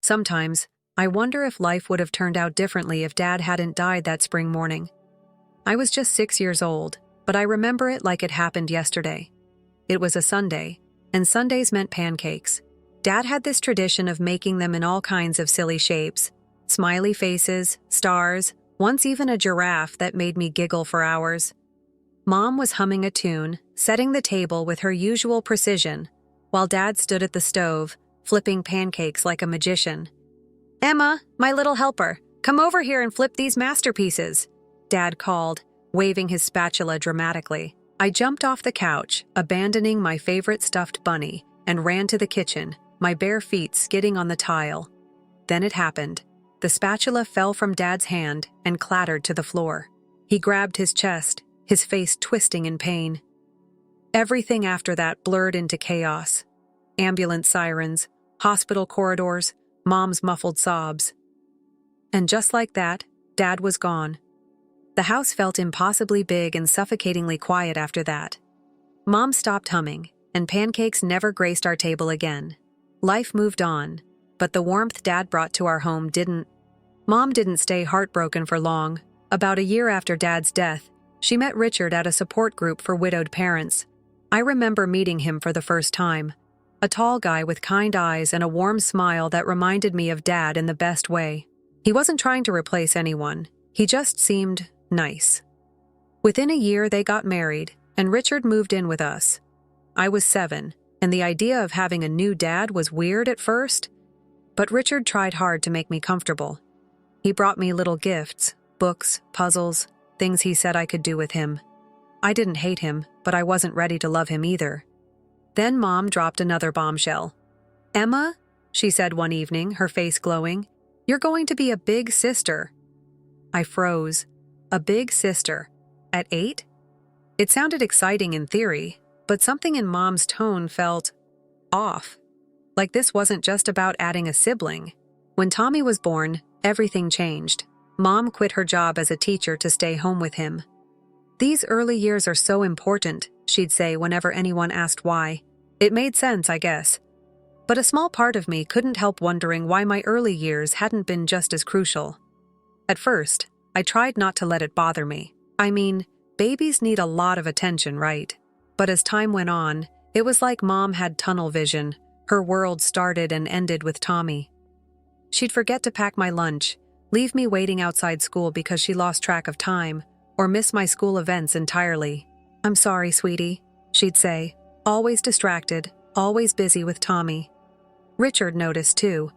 Sometimes, I wonder if life would have turned out differently if Dad hadn't died that spring morning. I was just 6 years old, but I remember it like it happened yesterday. It was a Sunday, and Sundays meant pancakes. Dad had this tradition of making them in all kinds of silly shapes. Smiley faces, stars, once even a giraffe that made me giggle for hours. Mom was humming a tune, setting the table with her usual precision, while Dad stood at the stove, flipping pancakes like a magician. "Emma, my little helper, come over here and flip these masterpieces," Dad called, waving his spatula dramatically. I jumped off the couch, abandoning my favorite stuffed bunny, and ran to the kitchen, my bare feet skidding on the tile. Then it happened. The spatula fell from Dad's hand and clattered to the floor. He grabbed his chest, his face twisting in pain. Everything after that blurred into chaos. Ambulance sirens, hospital corridors, Mom's muffled sobs. And just like that, Dad was gone. The house felt impossibly big and suffocatingly quiet after that. Mom stopped humming, and pancakes never graced our table again. Life moved on, but the warmth Dad brought to our home didn't. Mom didn't stay heartbroken for long. About a year after Dad's death, she met Richard at a support group for widowed parents. I remember meeting him for the first time. A tall guy with kind eyes and a warm smile that reminded me of Dad in the best way. He wasn't trying to replace anyone. He just seemed nice. Within a year, they got married, and Richard moved in with us. I was 7, and the idea of having a new dad was weird at first, but Richard tried hard to make me comfortable. He brought me little gifts, books, puzzles, things he said I could do with him. I didn't hate him, but I wasn't ready to love him either. Then Mom dropped another bombshell. "Emma," she said one evening, her face glowing, "you're going to be a big sister." I froze. A big sister. At 8? It sounded exciting in theory, but something in Mom's tone felt off. Like this wasn't just about adding a sibling. When Tommy was born, everything changed. Mom quit her job as a teacher to stay home with him. "These early years are so important," she'd say whenever anyone asked why. It made sense, I guess. But a small part of me couldn't help wondering why my early years hadn't been just as crucial. At first, I tried not to let it bother me. I mean, babies need a lot of attention, right? But as time went on, it was like Mom had tunnel vision. Her world started and ended with Tommy. She'd forget to pack my lunch, leave me waiting outside school because she lost track of time, or miss my school events entirely. "I'm sorry, sweetie," she'd say, always distracted, always busy with Tommy. Richard noticed too.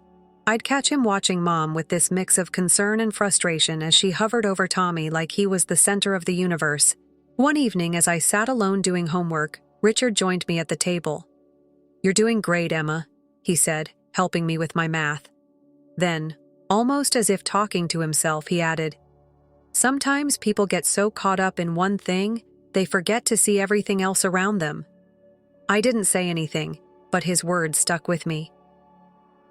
I'd catch him watching Mom with this mix of concern and frustration as she hovered over Tommy like he was the center of the universe. One evening, as I sat alone doing homework, Richard joined me at the table. "You're doing great, Emma," he said, helping me with my math. Then, almost as if talking to himself, he added, "Sometimes people get so caught up in one thing, they forget to see everything else around them." I didn't say anything, but his words stuck with me.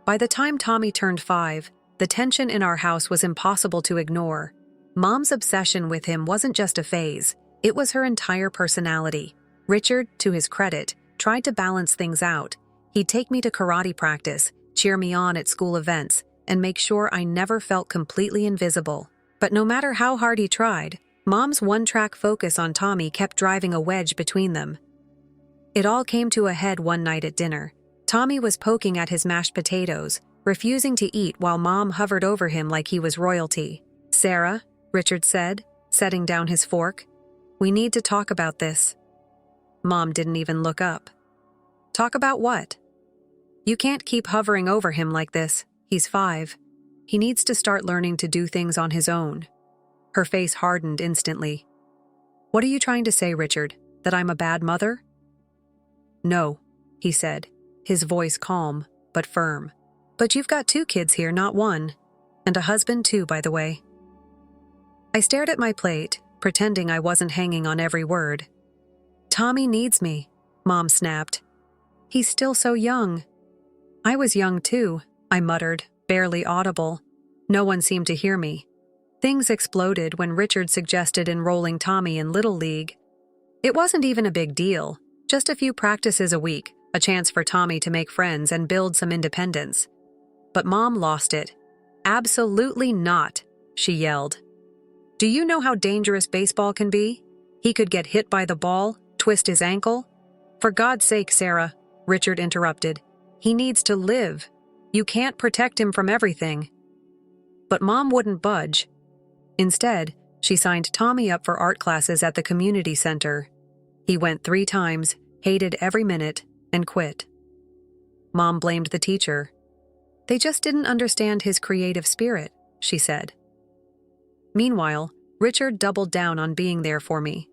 By the time Tommy turned 5, the tension in our house was impossible to ignore. Mom's obsession with him wasn't just a phase, it was her entire personality. Richard, to his credit, tried to balance things out. He'd take me to karate practice, cheer me on at school events, and make sure I never felt completely invisible. But no matter how hard he tried, Mom's one-track focus on Tommy kept driving a wedge between them. It all came to a head one night at dinner. Tommy was poking at his mashed potatoes, refusing to eat while Mom hovered over him like he was royalty. "Sarah," Richard said, setting down his fork, "we need to talk about this." Mom didn't even look up. "Talk about what?" "You can't keep hovering over him like this. He's 5. He needs to start learning to do things on his own." Her face hardened instantly. "What are you trying to say, Richard? That I'm a bad mother?" "No," he said, his voice calm but firm. "But you've got 2 kids here, not 1. And a husband too, by the way." I stared at my plate, pretending I wasn't hanging on every word. "Tommy needs me," Mom snapped. "He's still so young." "I was young too," I muttered, barely audible. No one seemed to hear me. Things exploded when Richard suggested enrolling Tommy in Little League. It wasn't even a big deal, just a few practices a week, a chance for Tommy to make friends and build some independence. But Mom lost it. "Absolutely not," she yelled. "Do you know how dangerous baseball can be? He could get hit by the ball, twist his ankle." "For God's sake, Sarah," Richard interrupted. "He needs to live. You can't protect him from everything." But Mom wouldn't budge. Instead, she signed Tommy up for art classes at the community center. He went 3 times, hated every minute, and quit. Mom blamed the teacher. "They just didn't understand his creative spirit," she said. Meanwhile, Richard doubled down on being there for me.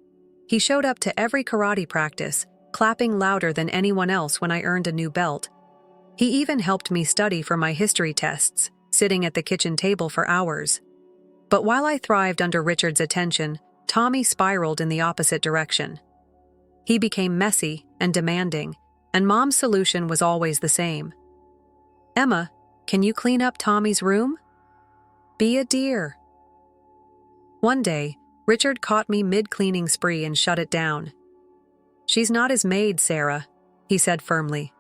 He showed up to every karate practice, clapping louder than anyone else when I earned a new belt. He even helped me study for my history tests, sitting at the kitchen table for hours. But while I thrived under Richard's attention, Tommy spiraled in the opposite direction. He became messy and demanding, and Mom's solution was always the same. "Emma, can you clean up Tommy's room?" "Be a dear." One day, Richard caught me mid-cleaning spree and shut it down. "She's not his maid, Sarah," he said firmly.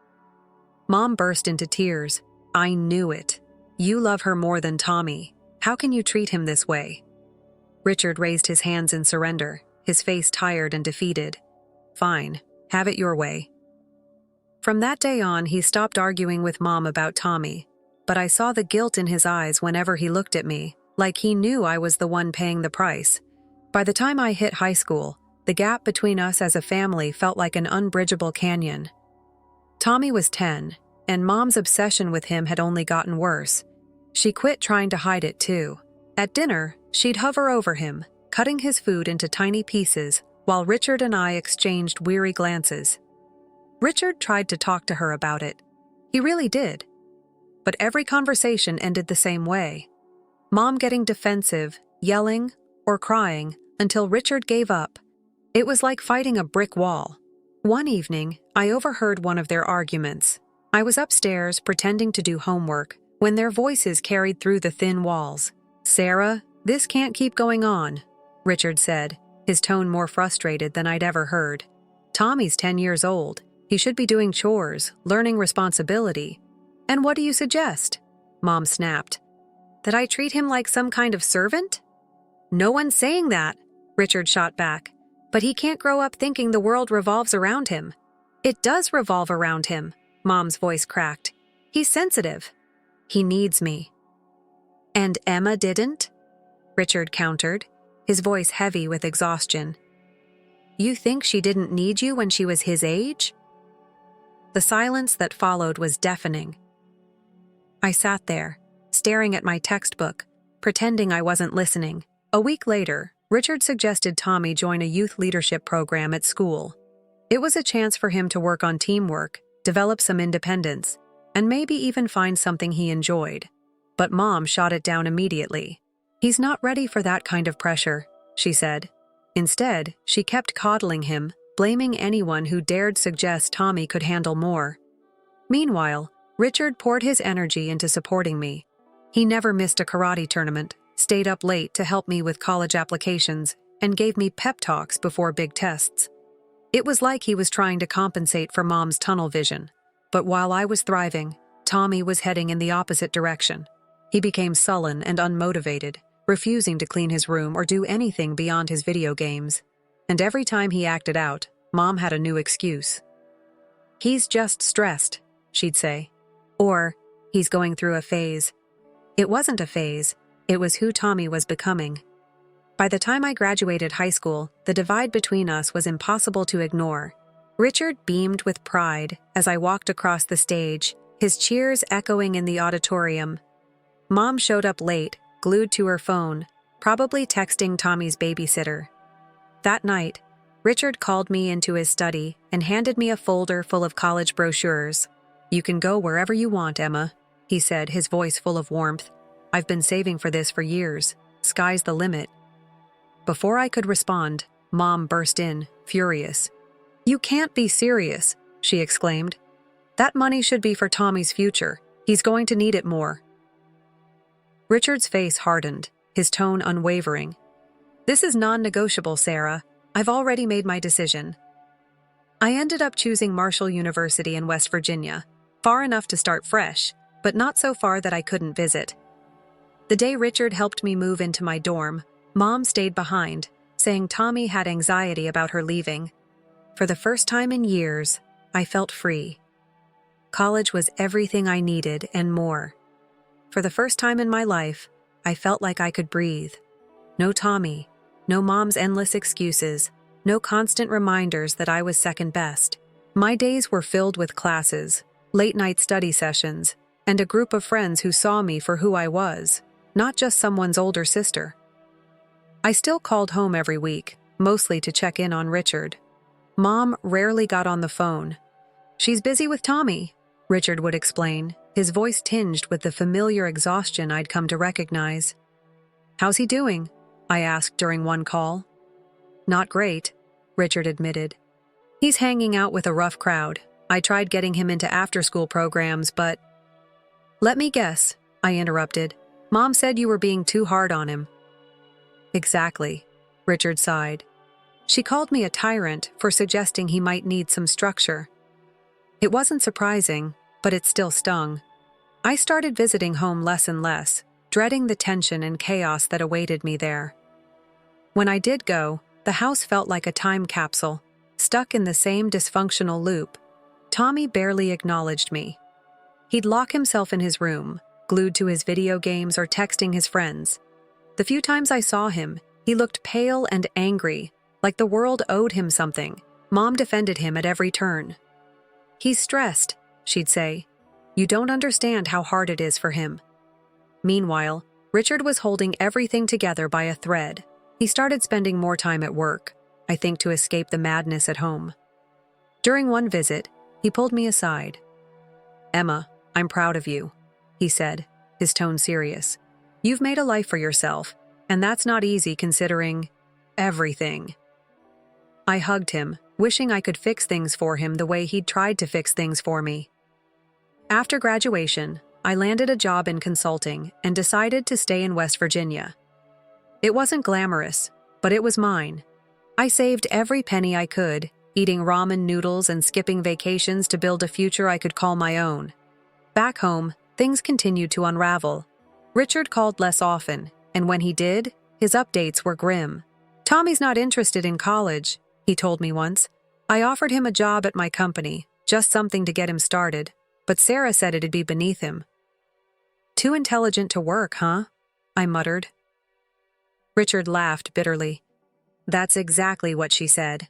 Mom burst into tears. "I knew it. You love her more than Tommy. How can you treat him this way?" Richard raised his hands in surrender, his face tired and defeated. "Fine, have it your way." From that day on, he stopped arguing with Mom about Tommy, but I saw the guilt in his eyes whenever he looked at me, like he knew I was the one paying the price. By the time I hit high school, the gap between us as a family felt like an unbridgeable canyon. Tommy was 10, and Mom's obsession with him had only gotten worse. She quit trying to hide it too. At dinner, she'd hover over him, cutting his food into tiny pieces, while Richard and I exchanged weary glances. Richard tried to talk to her about it. He really did. But every conversation ended the same way. Mom getting defensive, yelling, or crying until Richard gave up. It was like fighting a brick wall. One evening, I overheard one of their arguments. I was upstairs pretending to do homework when their voices carried through the thin walls. "Sarah, this can't keep going on," Richard said, his tone more frustrated than I'd ever heard. "Tommy's 10 years old. He should be doing chores, learning responsibility. And what do you suggest?" Mom snapped. "That I treat him like some kind of servant?" "No one's saying that," Richard shot back. "But he can't grow up thinking the world revolves around him." "It does revolve around him," Mom's voice cracked. "He's sensitive. He needs me." "And Emma didn't?" Richard countered, his voice heavy with exhaustion. "You think she didn't need you when she was his age?" The silence that followed was deafening. I sat there, staring at my textbook, pretending I wasn't listening. A week later, Richard suggested Tommy join a youth leadership program at school. It was a chance for him to work on teamwork, develop some independence, and maybe even find something he enjoyed. But Mom shot it down immediately. "He's not ready for that kind of pressure," she said. Instead, she kept coddling him, blaming anyone who dared suggest Tommy could handle more. Meanwhile, Richard poured his energy into supporting me. He never missed a karate tournament, stayed up late to help me with college applications, and gave me pep talks before big tests. It was like he was trying to compensate for Mom's tunnel vision. But while I was thriving, Tommy was heading in the opposite direction. He became sullen and unmotivated, refusing to clean his room or do anything beyond his video games. And every time he acted out, Mom had a new excuse. "He's just stressed," she'd say. Or, "He's going through a phase." It wasn't a phase, it was who Tommy was becoming. By the time I graduated high school, the divide between us was impossible to ignore. Richard beamed with pride as I walked across the stage, his cheers echoing in the auditorium. Mom showed up late, glued to her phone, probably texting Tommy's babysitter. That night, Richard called me into his study and handed me a folder full of college brochures. "You can go wherever you want, Emma," he said, his voice full of warmth. "I've been saving for this for years. Sky's the limit." Before I could respond, Mom burst in, furious. "You can't be serious," she exclaimed. "That money should be for Tommy's future. He's going to need it more." Richard's face hardened, his tone unwavering. "This is non-negotiable, Sarah. I've already made my decision." I ended up choosing Marshall University in West Virginia, far enough to start fresh, but not so far that I couldn't visit. The day Richard helped me move into my dorm, Mom stayed behind, saying Tommy had anxiety about her leaving. For the first time in years, I felt free. College was everything I needed and more. For the first time in my life, I felt like I could breathe. No Tommy, no Mom's endless excuses, no constant reminders that I was second best. My days were filled with classes, late-night study sessions, and a group of friends who saw me for who I was, not just someone's older sister. I still called home every week, mostly to check in on Richard. Mom rarely got on the phone. "She's busy with Tommy," Richard would explain, his voice tinged with the familiar exhaustion I'd come to recognize. "How's he doing?" I asked during one call. "Not great," Richard admitted. "He's hanging out with a rough crowd. I tried getting him into after-school programs, but—" "Let me guess," I interrupted. "Mom said you were being too hard on him." "Exactly," Richard sighed. "She called me a tyrant for suggesting he might need some structure." It wasn't surprising, but it still stung. I started visiting home less and less, dreading the tension and chaos that awaited me there. When I did go, the house felt like a time capsule, stuck in the same dysfunctional loop. Tommy barely acknowledged me. He'd lock himself in his room, glued to his video games or texting his friends. The few times I saw him, he looked pale and angry, like the world owed him something. Mom defended him at every turn. "He's stressed," she'd say. "You don't understand how hard it is for him." Meanwhile, Richard was holding everything together by a thread. He started spending more time at work, I think to escape the madness at home. During one visit, he pulled me aside. "Emma, I'm proud of you," he said, his tone serious. "You've made a life for yourself, and that's not easy considering everything." I hugged him, wishing I could fix things for him the way he'd tried to fix things for me. After graduation, I landed a job in consulting and decided to stay in West Virginia. It wasn't glamorous, but it was mine. I saved every penny I could, eating ramen noodles and skipping vacations to build a future I could call my own. Back home, things continued to unravel. Richard called less often, and when he did, his updates were grim. "Tommy's not interested in college," he told me once. "I offered him a job at my company, just something to get him started, but Sarah said it'd be beneath him." "Too intelligent to work, huh?" I muttered. Richard laughed bitterly. "That's exactly what she said."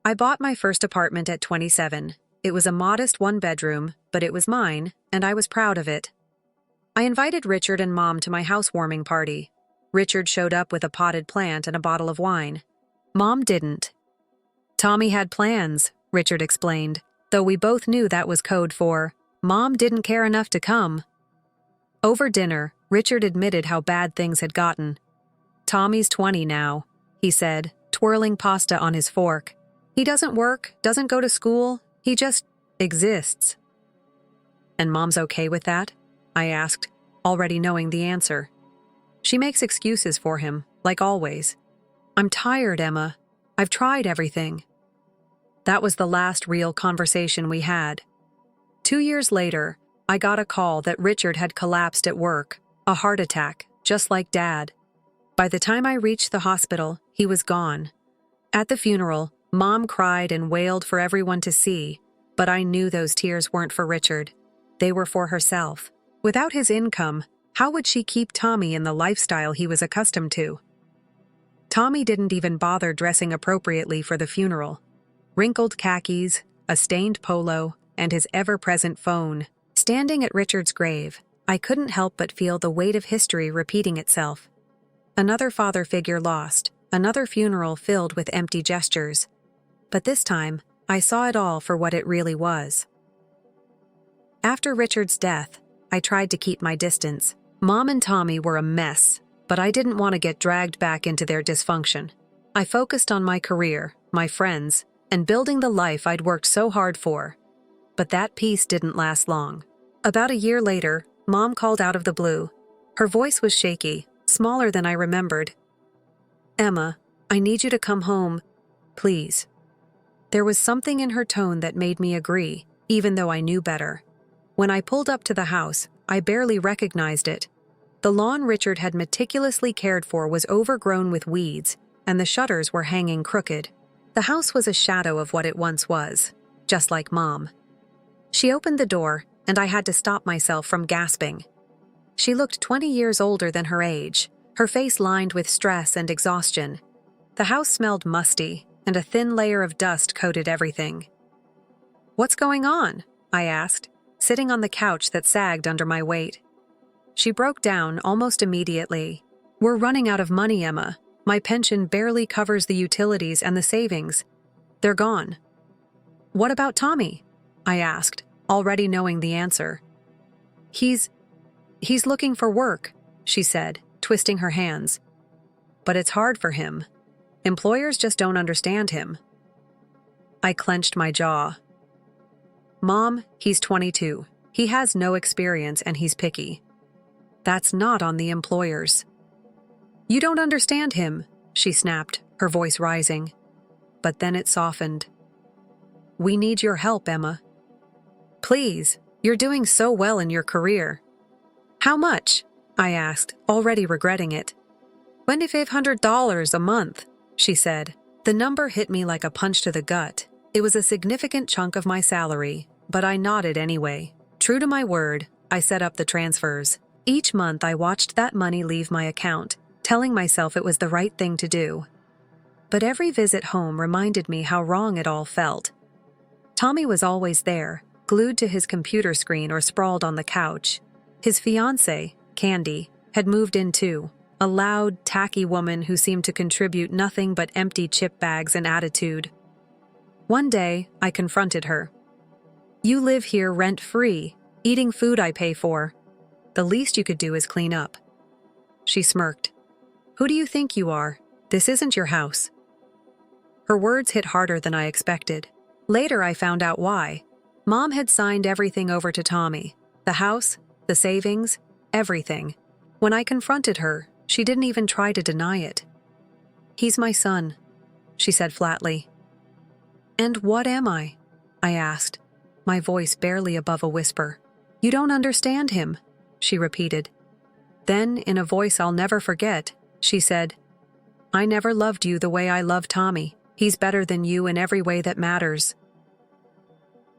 I bought my first apartment at 27. It was a modest one-bedroom, but it was mine, and I was proud of it. I invited Richard and Mom to my housewarming party. Richard showed up with a potted plant and a bottle of wine. Mom didn't. "Tommy had plans," Richard explained, though we both knew that was code for, Mom didn't care enough to come. Over dinner, Richard admitted how bad things had gotten. "Tommy's 20 now," he said, twirling pasta on his fork. "He doesn't work, doesn't go to school, he just exists." "And Mom's okay with that?" I asked, already knowing the answer. "She makes excuses for him, like always." "I'm tired, Emma. I've tried everything." That was the last real conversation we had. 2 years later, I got a call that Richard had collapsed at work, a heart attack, just like Dad. By the time I reached the hospital, he was gone. At the funeral, Mom cried and wailed for everyone to see, but I knew those tears weren't for Richard. They were for herself. Without his income, how would she keep Tommy in the lifestyle he was accustomed to? Tommy didn't even bother dressing appropriately for the funeral. Wrinkled khakis, a stained polo, and his ever-present phone. Standing at Richard's grave, I couldn't help but feel the weight of history repeating itself. Another father figure lost, another funeral filled with empty gestures. But this time, I saw it all for what it really was. After Richard's death, I tried to keep my distance. Mom and Tommy were a mess, but I didn't want to get dragged back into their dysfunction. I focused on my career, my friends, and building the life I'd worked so hard for. But that peace didn't last long. About a year later, Mom called out of the blue. Her voice was shaky, smaller than I remembered. "Emma, I need you to come home, please." There was something in her tone that made me agree, even though I knew better. When I pulled up to the house, I barely recognized it. The lawn Richard had meticulously cared for was overgrown with weeds, and the shutters were hanging crooked. The house was a shadow of what it once was, just like Mom. She opened the door, and I had to stop myself from gasping. She looked 20 years older than her age, her face lined with stress and exhaustion. The house smelled musty, and a thin layer of dust coated everything. "What's going on?" I asked, sitting on the couch that sagged under my weight. She broke down almost immediately. "We're running out of money, Emma. My pension barely covers the utilities and the savings. They're gone." "What about Tommy?" I asked, already knowing the answer. He's looking for work," she said, twisting her hands. "But it's hard for him. Employers just don't understand him." I clenched my jaw. "Mom, he's 22. He has no experience and he's picky." "That's not on the employers." "You don't understand him," she snapped, her voice rising. But then it softened. "We need your help, Emma. Please, you're doing so well in your career." "How much?" I asked, already regretting it. $2,500 a month, she said. The number hit me like a punch to the gut. It was a significant chunk of my salary, but I nodded anyway. True to my word, I set up the transfers. Each month I watched that money leave my account, telling myself it was the right thing to do. But every visit home reminded me how wrong it all felt. Tommy was always there, glued to his computer screen or sprawled on the couch. His fiancée, Candy, had moved in too, a loud, tacky woman who seemed to contribute nothing but empty chip bags and attitude. One day, I confronted her. "You live here rent-free, eating food I pay for. The least you could do is clean up." She smirked. "Who do you think you are? This isn't your house." Her words hit harder than I expected. Later I found out why. Mom had signed everything over to Tommy. The house, the savings, everything. When I confronted her, she didn't even try to deny it. "He's my son," she said flatly. "And what am I?" I asked, my voice barely above a whisper. "You don't understand him," she repeated. Then, in a voice I'll never forget, she said, "I never loved you the way I love Tommy. He's better than you in every way that matters."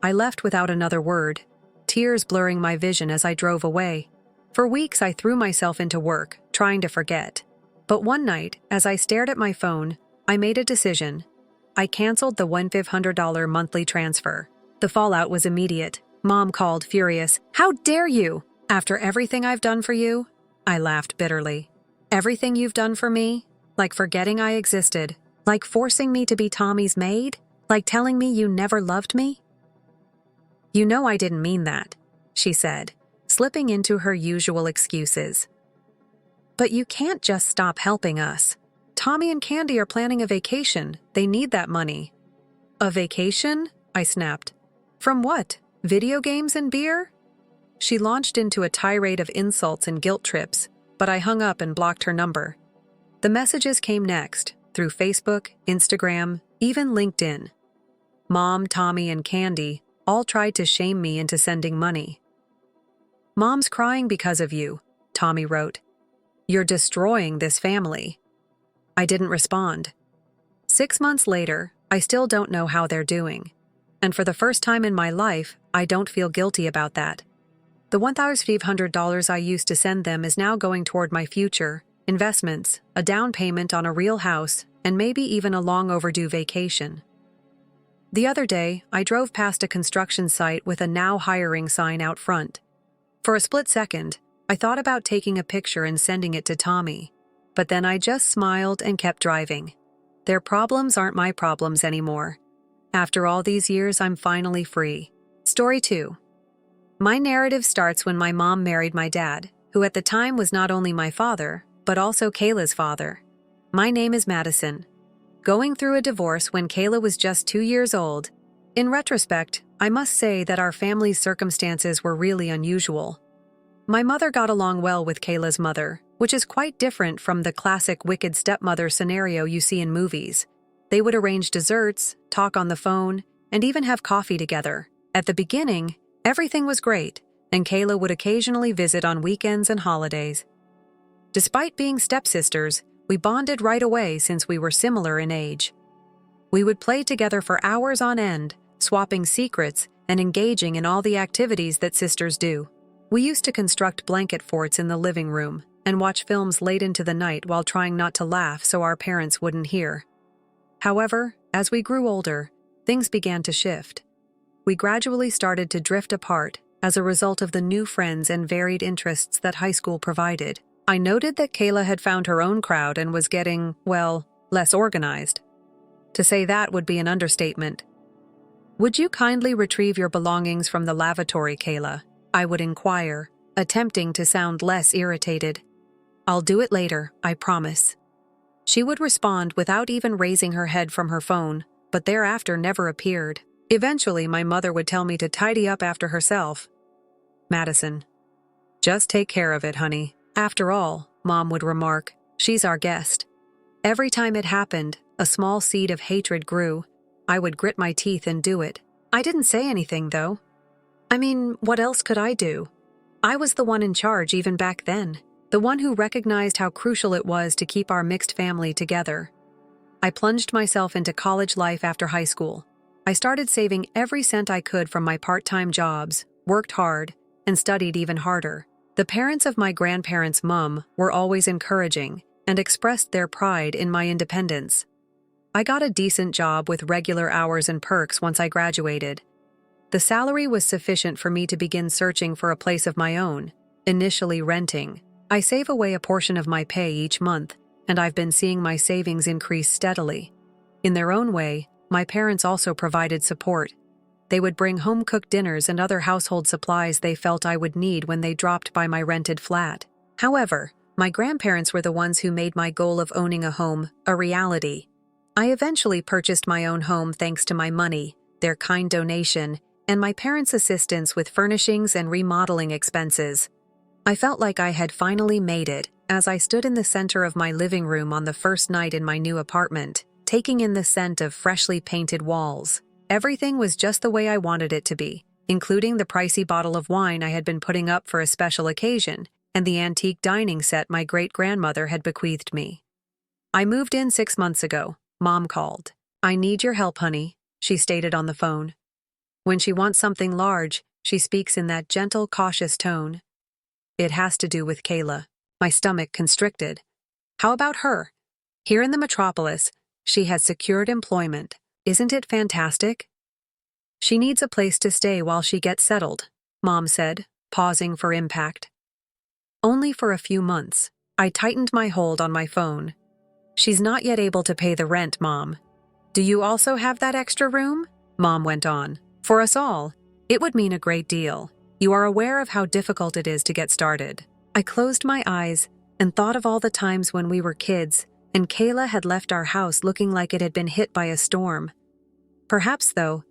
I left without another word, tears blurring my vision as I drove away. For weeks I threw myself into work, trying to forget. But one night, as I stared at my phone, I made a decision. I canceled the $1,500 monthly transfer. The fallout was immediate. Mom called, furious. "How dare you? After everything I've done for you?" I laughed bitterly. "Everything you've done for me? Like forgetting I existed? Like forcing me to be Tommy's maid? Like telling me you never loved me?" "You know I didn't mean that," she said, slipping into her usual excuses. "But you can't just stop helping us. Tommy and Candy are planning a vacation. They need that money." "A vacation?" I snapped. "From what? Video games and beer?" She launched into a tirade of insults and guilt trips, but I hung up and blocked her number. The messages came next, through Facebook, Instagram, even LinkedIn. Mom, Tommy, and Candy all tried to shame me into sending money. "Mom's crying because of you," Tommy wrote. "You're destroying this family." I didn't respond. 6 months later, I still don't know how they're doing. And for the first time in my life, I don't feel guilty about that. The $1,500 I used to send them is now going toward my future, investments, a down payment on a real house, and maybe even a long overdue vacation. The other day, I drove past a construction site with a "now hiring" sign out front. For a split second, I thought about taking a picture and sending it to Tommy. But then I just smiled and kept driving. Their problems aren't my problems anymore. After all these years, I'm finally free. Story 2. My narrative starts when my mom married my dad, who at the time was not only my father, but also Kayla's father. My name is Madison. Going through a divorce when Kayla was just 2 years old. In retrospect, I must say that our family's circumstances were really unusual. My mother got along well with Kayla's mother, which is quite different from the classic wicked stepmother scenario you see in movies. They would arrange desserts, talk on the phone, and even have coffee together. At the beginning, everything was great. and Kayla would occasionally visit on weekends and holidays. Despite being stepsisters, we bonded right away since we were similar in age. We would play together for hours on end, swapping secrets and engaging in all the activities that sisters do. We used to construct blanket forts in the living room and watch films late into the night while trying not to laugh so our parents wouldn't hear. However, as we grew older, things began to shift. We gradually started to drift apart as a result of the new friends and varied interests that high school provided. I noted that Kayla had found her own crowd and was getting, well, less organized. To say that would be an understatement. "Would you kindly retrieve your belongings from the lavatory, Kayla?" I would inquire, attempting to sound less irritated. "I'll do it later, I promise." She would respond without even raising her head from her phone, but thereafter never appeared. Eventually, my mother would tell me to tidy up after herself. "Madison, just take care of it, honey. After all," Mom would remark, "she's our guest." Every time it happened, a small seed of hatred grew. I would grit my teeth and do it. I didn't say anything, though. I mean, what else could I do? I was the one in charge even back then, the one who recognized how crucial it was to keep our mixed family together. I plunged myself into college life after high school. I started saving every cent I could from my part-time jobs, worked hard, and studied even harder. The parents of my grandparents' mom were always encouraging and expressed their pride in my independence. I got a decent job with regular hours and perks once I graduated. The salary was sufficient for me to begin searching for a place of my own, initially renting. I save away a portion of my pay each month, and I've been seeing my savings increase steadily. In their own way, my parents also provided support. They would bring home-cooked dinners and other household supplies they felt I would need when they dropped by my rented flat. However, my grandparents were the ones who made my goal of owning a home a reality. I eventually purchased my own home thanks to my money, their kind donation, and my parents' assistance with furnishings and remodeling expenses. I felt like I had finally made it as I stood in the center of my living room on the first night in my new apartment, taking in the scent of freshly painted walls. Everything was just the way I wanted it to be, including the pricey bottle of wine I had been putting up for a special occasion and the antique dining set my great-grandmother had bequeathed me. "I moved in 6 months ago," Mom called. "I need your help, honey," she stated on the phone. When she wants something large, she speaks in that gentle, cautious tone. It has to do with Kayla. My stomach constricted. How about her? Here in the metropolis, she has secured employment. Isn't it fantastic? She needs a place to stay while she gets settled, Mom said, pausing for impact. Only for a few months. I tightened my hold on my phone. She's not yet able to pay the rent, Mom. Do you also have that extra room? Mom went on. For us all, it would mean a great deal. You are aware of how difficult it is to get started. I closed my eyes and thought of all the times when we were kids and Kayla had left our house looking like it had been hit by a storm. Perhaps, though,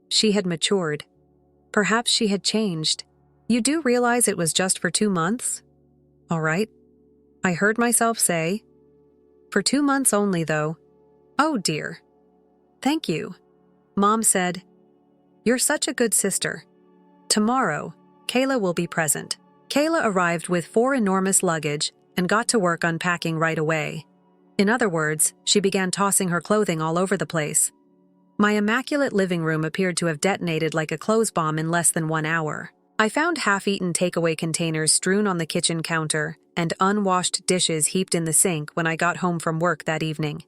she had matured. Perhaps she had changed. You do realize it was just for 2 months? All right. I heard myself say. For 2 months only, though. Oh, dear. Thank you. Mom said, "You're such a good sister." Tomorrow, Kayla will be present. Kayla arrived with 4 enormous luggage and got to work unpacking right away. In other words, she began tossing her clothing all over the place. My immaculate living room appeared to have detonated like a clothes bomb in less than 1 hour. I found half-eaten takeaway containers strewn on the kitchen counter and unwashed dishes heaped in the sink when I got home from work that evening.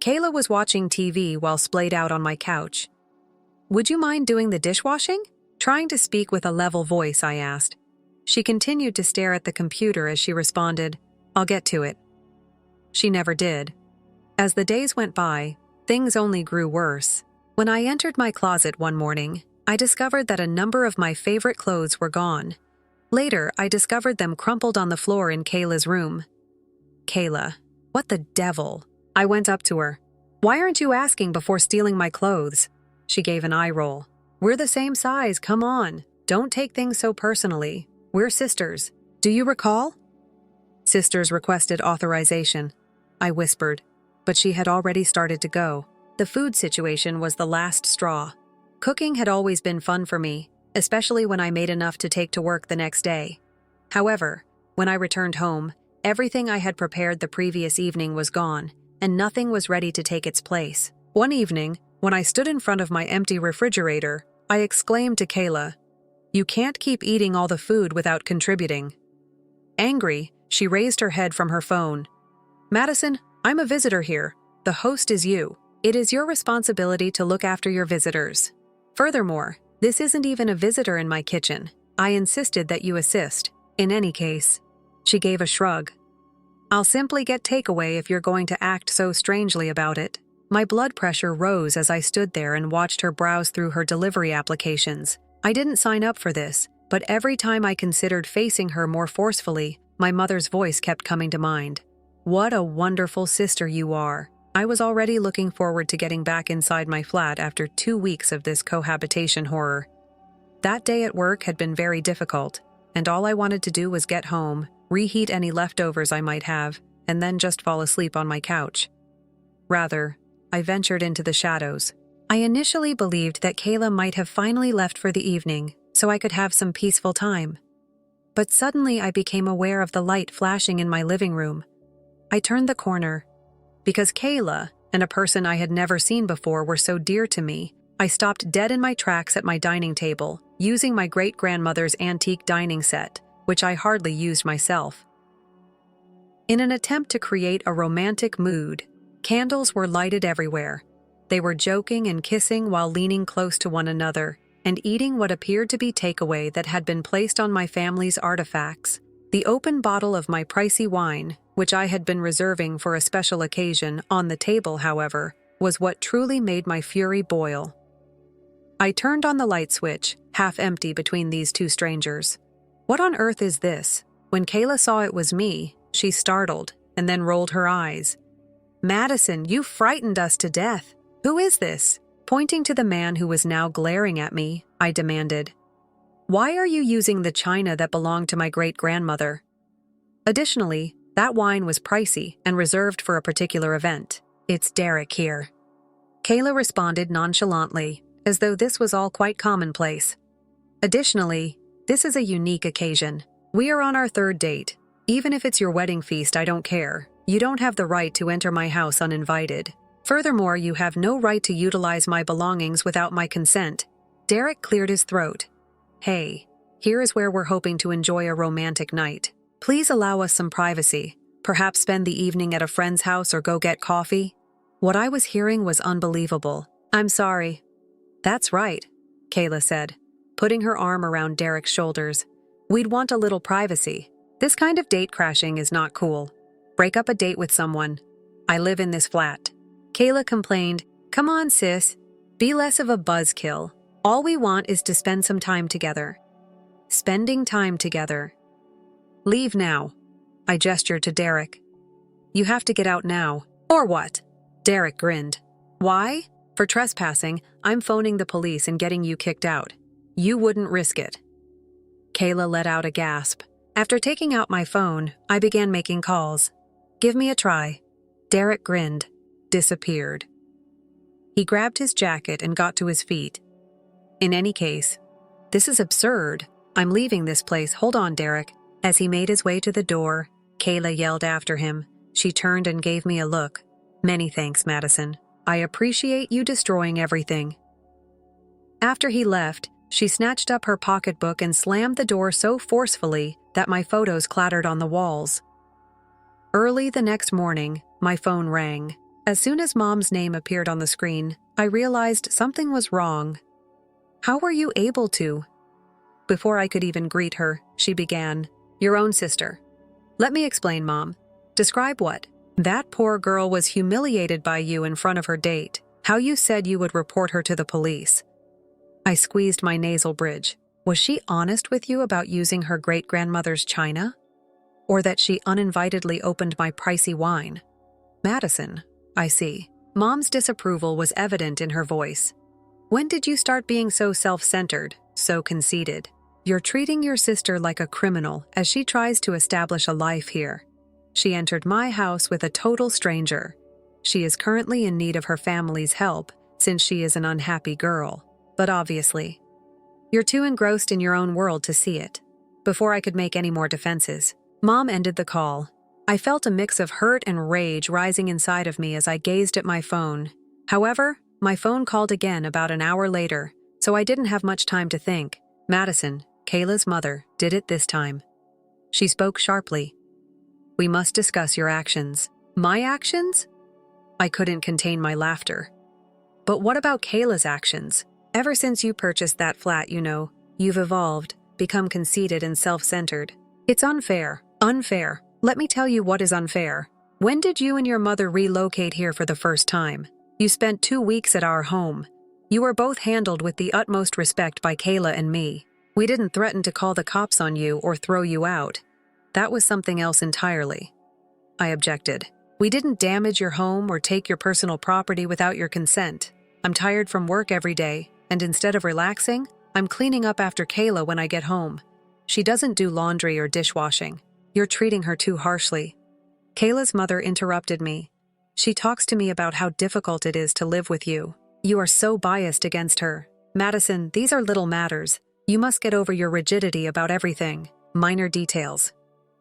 Kayla was watching TV while splayed out on my couch. "Would you mind doing the dishwashing?" Trying to speak with a level voice, I asked. She continued to stare at the computer as she responded, "I'll get to it." She never did. As the days went by, things only grew worse. When I entered my closet one morning, I discovered that a number of my favorite clothes were gone. Later, I discovered them crumpled on the floor in Kayla's room. Kayla, what the devil? I went up to her. "Why aren't you asking before stealing my clothes?" She gave an eye roll. "We're the same size, come on. Don't take things so personally. We're sisters. Do you recall?" Sisters requested authorization, I whispered, but she had already started to go. The food situation was the last straw. Cooking had always been fun for me, especially when I made enough to take to work the next day. However, when I returned home, everything I had prepared the previous evening was gone, and nothing was ready to take its place. One evening, when I stood in front of my empty refrigerator, I exclaimed to Kayla, "You can't keep eating all the food without contributing." Angry, she raised her head from her phone. "Madison, I'm a visitor here. The host is you. It is your responsibility to look after your visitors. Furthermore, this isn't even a visitor in my kitchen. I insisted that you assist. In any case," she gave a shrug. "I'll simply get takeaway if you're going to act so strangely about it." My blood pressure rose as I stood there and watched her browse through her delivery applications. I didn't sign up for this, but every time I considered facing her more forcefully, my mother's voice kept coming to mind. "What a wonderful sister you are." I was already looking forward to getting back inside my flat after 2 weeks of this cohabitation horror. That day at work had been very difficult, and all I wanted to do was get home, reheat any leftovers I might have, and then just fall asleep on my couch. Rather, I ventured into the shadows. I initially believed that Kayla might have finally left for the evening, so I could have some peaceful time. But suddenly I became aware of the light flashing in my living room. I turned the corner. Because Kayla and a person I had never seen before were so dear to me, I stopped dead in my tracks at my dining table, using my great-grandmother's antique dining set, which I hardly used myself. In an attempt to create a romantic mood, candles were lighted everywhere. They were joking and kissing while leaning close to one another and eating what appeared to be takeaway that had been placed on my family's artifacts. The open bottle of my pricey wine, which I had been reserving for a special occasion, on the table, however, was what truly made my fury boil. I turned on the light switch, half empty between these two strangers. "What on earth is this?" When Kayla saw it was me, she startled and then rolled her eyes. "Madison, you frightened us to death. Who is this?" Pointing to the man who was now glaring at me, I demanded. "Why are you using the china that belonged to my great-grandmother? Additionally, that wine was pricey and reserved for a particular event. It's Derek here." Kayla responded nonchalantly, as though this was all quite commonplace. "Additionally, this is a unique occasion. We are on our 3rd date. Even if it's your wedding feast, I don't care. You don't have the right to enter my house uninvited. Furthermore, you have no right to utilize my belongings without my consent." Derek cleared his throat. "Hey, here is where we're hoping to enjoy a romantic night. Please allow us some privacy. Perhaps spend the evening at a friend's house or go get coffee." What I was hearing was unbelievable. "I'm sorry." "That's right," Kayla said, putting her arm around Derek's shoulders. "We'd want a little privacy. This kind of date crashing is not cool. Break up a date with someone. I live in this flat." Kayla complained, "Come on, sis. Be less of a buzzkill. All we want is to spend some time together." Spending time together. "Leave now." I gestured to Derek. "You have to get out now." "Or what?" Derek grinned. "Why? For trespassing, I'm phoning the police and getting you kicked out. You wouldn't risk it." Kayla let out a gasp. After taking out my phone, I began making calls. "Give me a try." Derek grinned, disappeared. He grabbed his jacket and got to his feet. "In any case, this is absurd. I'm leaving this place. Hold on, Derek." As he made his way to the door, Kayla yelled after him. She turned and gave me a look. "Many thanks, Madison. I appreciate you destroying everything." After he left, she snatched up her pocketbook and slammed the door so forcefully that my photos clattered on the walls. Early the next morning, my phone rang. As soon as Mom's name appeared on the screen, I realized something was wrong. "How were you able to?" Before I could even greet her, she began, "Your own sister." "Let me explain, Mom." "Describe what?" "That poor girl was humiliated by you in front of her date. How you said you would report her to the police." I squeezed my nasal bridge. Was she honest with you about using her great-grandmother's china? Or that she uninvitedly opened my pricey wine? "Madison, I see." Mom's disapproval was evident in her voice. "When did you start being so self-centered, so conceited? You're treating your sister like a criminal as she tries to establish a life here. She entered my house with a total stranger. She is currently in need of her family's help since she is an unhappy girl. But obviously..." You're too engrossed in your own world to see it. Before I could make any more defenses, Mom ended the call. I felt a mix of hurt and rage rising inside of me as I gazed at my phone. However, my phone called again about an hour later, so I didn't have much time to think. Madison, Kayla's mother, did it this time. She spoke sharply. "We must discuss your actions." "My actions?" I couldn't contain my laughter. "But what about Kayla's actions? Ever since you purchased that flat, you've evolved, become conceited and self-centered. It's unfair. Unfair. Let me tell you what is unfair. When did you and your mother relocate here for the first time? You spent 2 weeks at our home. You were both handled with the utmost respect by Kayla and me. We didn't threaten to call the cops on you or throw you out. That was something else entirely." I objected. "We didn't damage your home or take your personal property without your consent. I'm tired from work every day, and instead of relaxing, I'm cleaning up after Kayla when I get home. She doesn't do laundry or dishwashing. You're treating her too harshly." Kayla's mother interrupted me. "She talks to me about how difficult it is to live with you. You are so biased against her. Madison, these are little matters. You must get over your rigidity about everything. Minor details.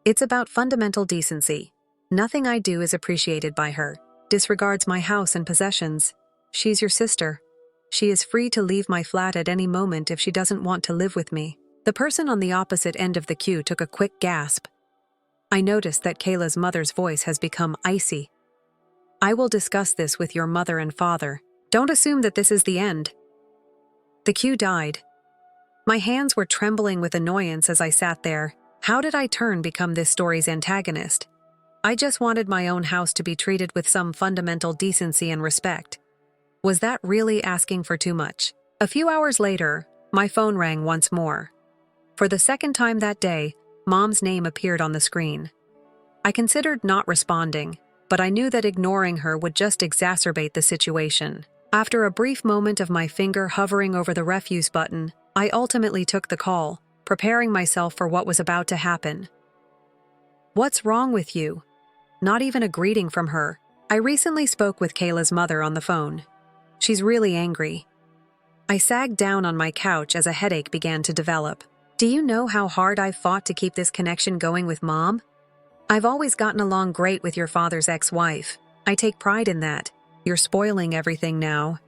It's about fundamental decency. Nothing I do is appreciated by her. Disregards my house and possessions. She's your sister. She is free to leave my flat at any moment if she doesn't want to live with me." The person on the opposite end of the queue took a quick gasp. I noticed that Kayla's mother's voice has become icy. "I will discuss this with your mother and father. Don't assume that this is the end." The queue died. My hands were trembling with annoyance as I sat there. How did I become this story's antagonist? I just wanted my own house to be treated with some fundamental decency and respect. Was that really asking for too much? A few hours later, my phone rang once more. For the second time that day, Mom's name appeared on the screen. I considered not responding, but I knew that ignoring her would just exacerbate the situation. After a brief moment of my finger hovering over the refuse button, I ultimately took the call, preparing myself for what was about to happen. "What's wrong with you?" Not even a greeting from her. I recently spoke with Kayla's mother on the phone. She's really angry. I sagged down on my couch as a headache began to develop. "Do you know how hard I've fought to keep this connection going with Mom? I've always gotten along great with your father's ex-wife. I take pride in that. You're spoiling everything now.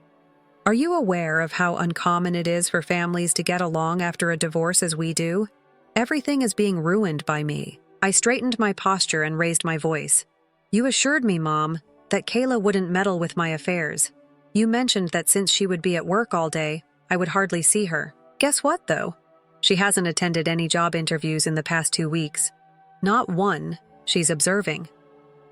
Are you aware of how uncommon it is for families to get along after a divorce as we do? Everything is being ruined by me." I straightened my posture and raised my voice. "You assured me, Mom, that Kayla wouldn't meddle with my affairs. You mentioned that since she would be at work all day, I would hardly see her. Guess what, though? She hasn't attended any job interviews in the past 2 weeks. Not one. She's observing.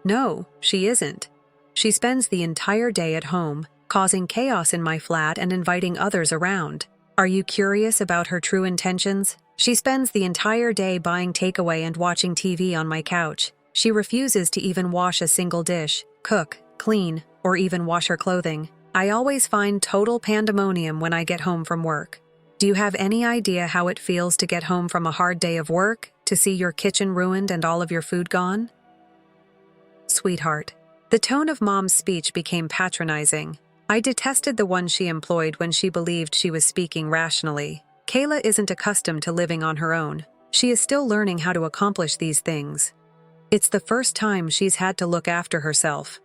No, she isn't. She spends the entire day at home, causing chaos in my flat and inviting others around. Are you curious about her true intentions? She spends the entire day buying takeaway and watching TV on my couch. She refuses to even wash a single dish, cook, clean, or even wash her clothing. I always find total pandemonium when I get home from work. Do you have any idea how it feels to get home from a hard day of work, to see your kitchen ruined and all of your food gone?" "Sweetheart." The tone of Mom's speech became patronizing. I detested the one she employed when she believed she was speaking rationally. Kayla isn't accustomed to living on her own. She is still learning how to accomplish these things. It's the first time she's had to look after herself.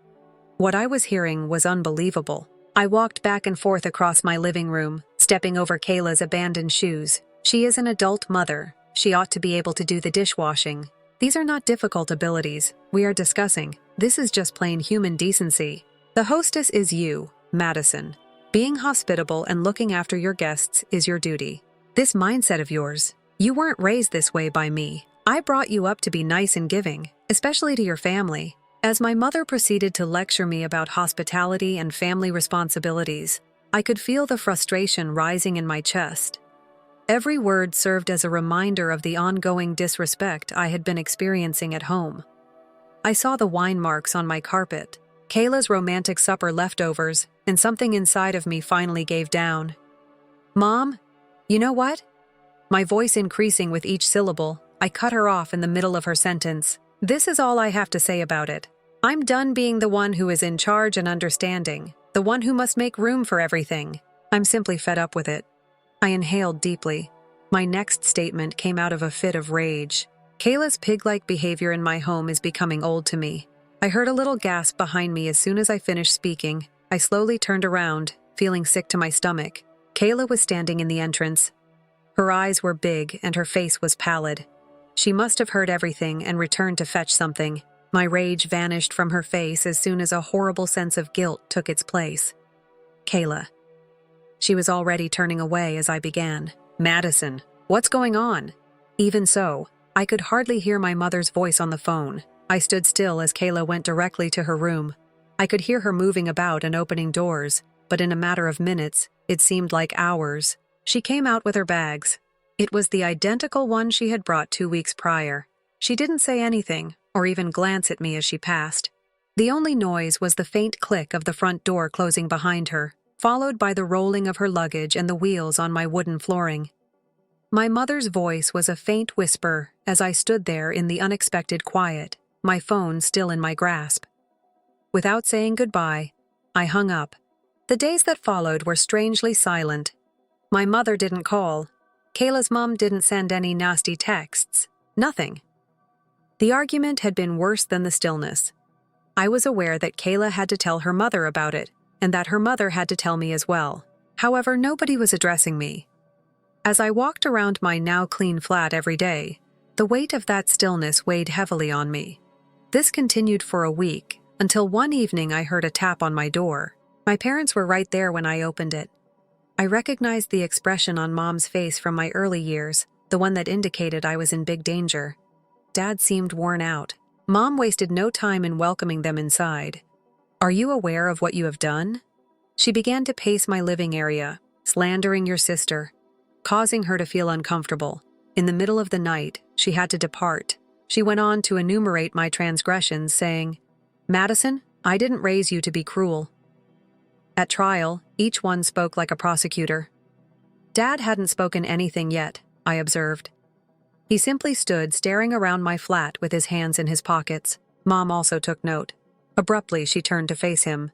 What I was hearing was unbelievable. I walked back and forth across my living room, stepping over Kayla's abandoned shoes. She is an adult mother. She ought to be able to do the dishwashing. These are not difficult abilities we are discussing. This is just plain human decency. The hostess is you, Madison. Being hospitable and looking after your guests is your duty. This mindset of yours, you weren't raised this way by me. I brought you up to be nice and giving, especially to your family. As my mother proceeded to lecture me about hospitality and family responsibilities, I could feel the frustration rising in my chest. Every word served as a reminder of the ongoing disrespect I had been experiencing at home. I saw the wine marks on my carpet, Kayla's romantic supper leftovers, and something inside of me finally gave down. "Mom, you know what?" My voice increasing with each syllable, I cut her off in the middle of her sentence. "This is all I have to say about it. I'm done being the one who is in charge and understanding, the one who must make room for everything. I'm simply fed up with it. I inhaled deeply. My next statement came out of a fit of rage. Kayla's pig-like behavior in my home is becoming old to me. I heard a little gasp behind me as soon as I finished speaking. I slowly turned around, feeling sick to my stomach. Kayla was standing in the entrance. Her eyes were big and her face was pallid. She must have heard everything and returned to fetch something. My rage vanished from her face as soon as a horrible sense of guilt took its place. Kayla. She was already turning away as I began. Madison, what's going on? Even so, I could hardly hear my mother's voice on the phone. I stood still as Kayla went directly to her room. I could hear her moving about and opening doors, but in a matter of minutes, it seemed like hours. She came out with her bags. It was the identical one she had brought 2 weeks prior. She didn't say anything, or even glance at me as she passed. The only noise was the faint click of the front door closing behind her, followed by the rolling of her luggage and the wheels on my wooden flooring. My mother's voice was a faint whisper as I stood there in the unexpected quiet, my phone still in my grasp. Without saying goodbye, I hung up. The days that followed were strangely silent. My mother didn't call. Kayla's mom didn't send any nasty texts. Nothing. The argument had been worse than the stillness. I was aware that Kayla had to tell her mother about it, and that her mother had to tell me as well. However, nobody was addressing me. As I walked around my now clean flat every day, the weight of that stillness weighed heavily on me. This continued for a week, until one evening I heard a tap on my door. My parents were right there when I opened it. I recognized the expression on Mom's face from my early years, the one that indicated I was in big danger. Dad seemed worn out. Mom wasted no time in welcoming them inside. "Are you aware of what you have done?" She began to pace my living area, slandering your sister, causing her to feel uncomfortable. In the middle of the night, she had to depart. She went on to enumerate my transgressions, saying, "Madison, I didn't raise you to be cruel." At trial, each one spoke like a prosecutor. Dad hadn't spoken anything yet, I observed. He simply stood staring around my flat with his hands in his pockets. Mom also took note. Abruptly, she turned to face him.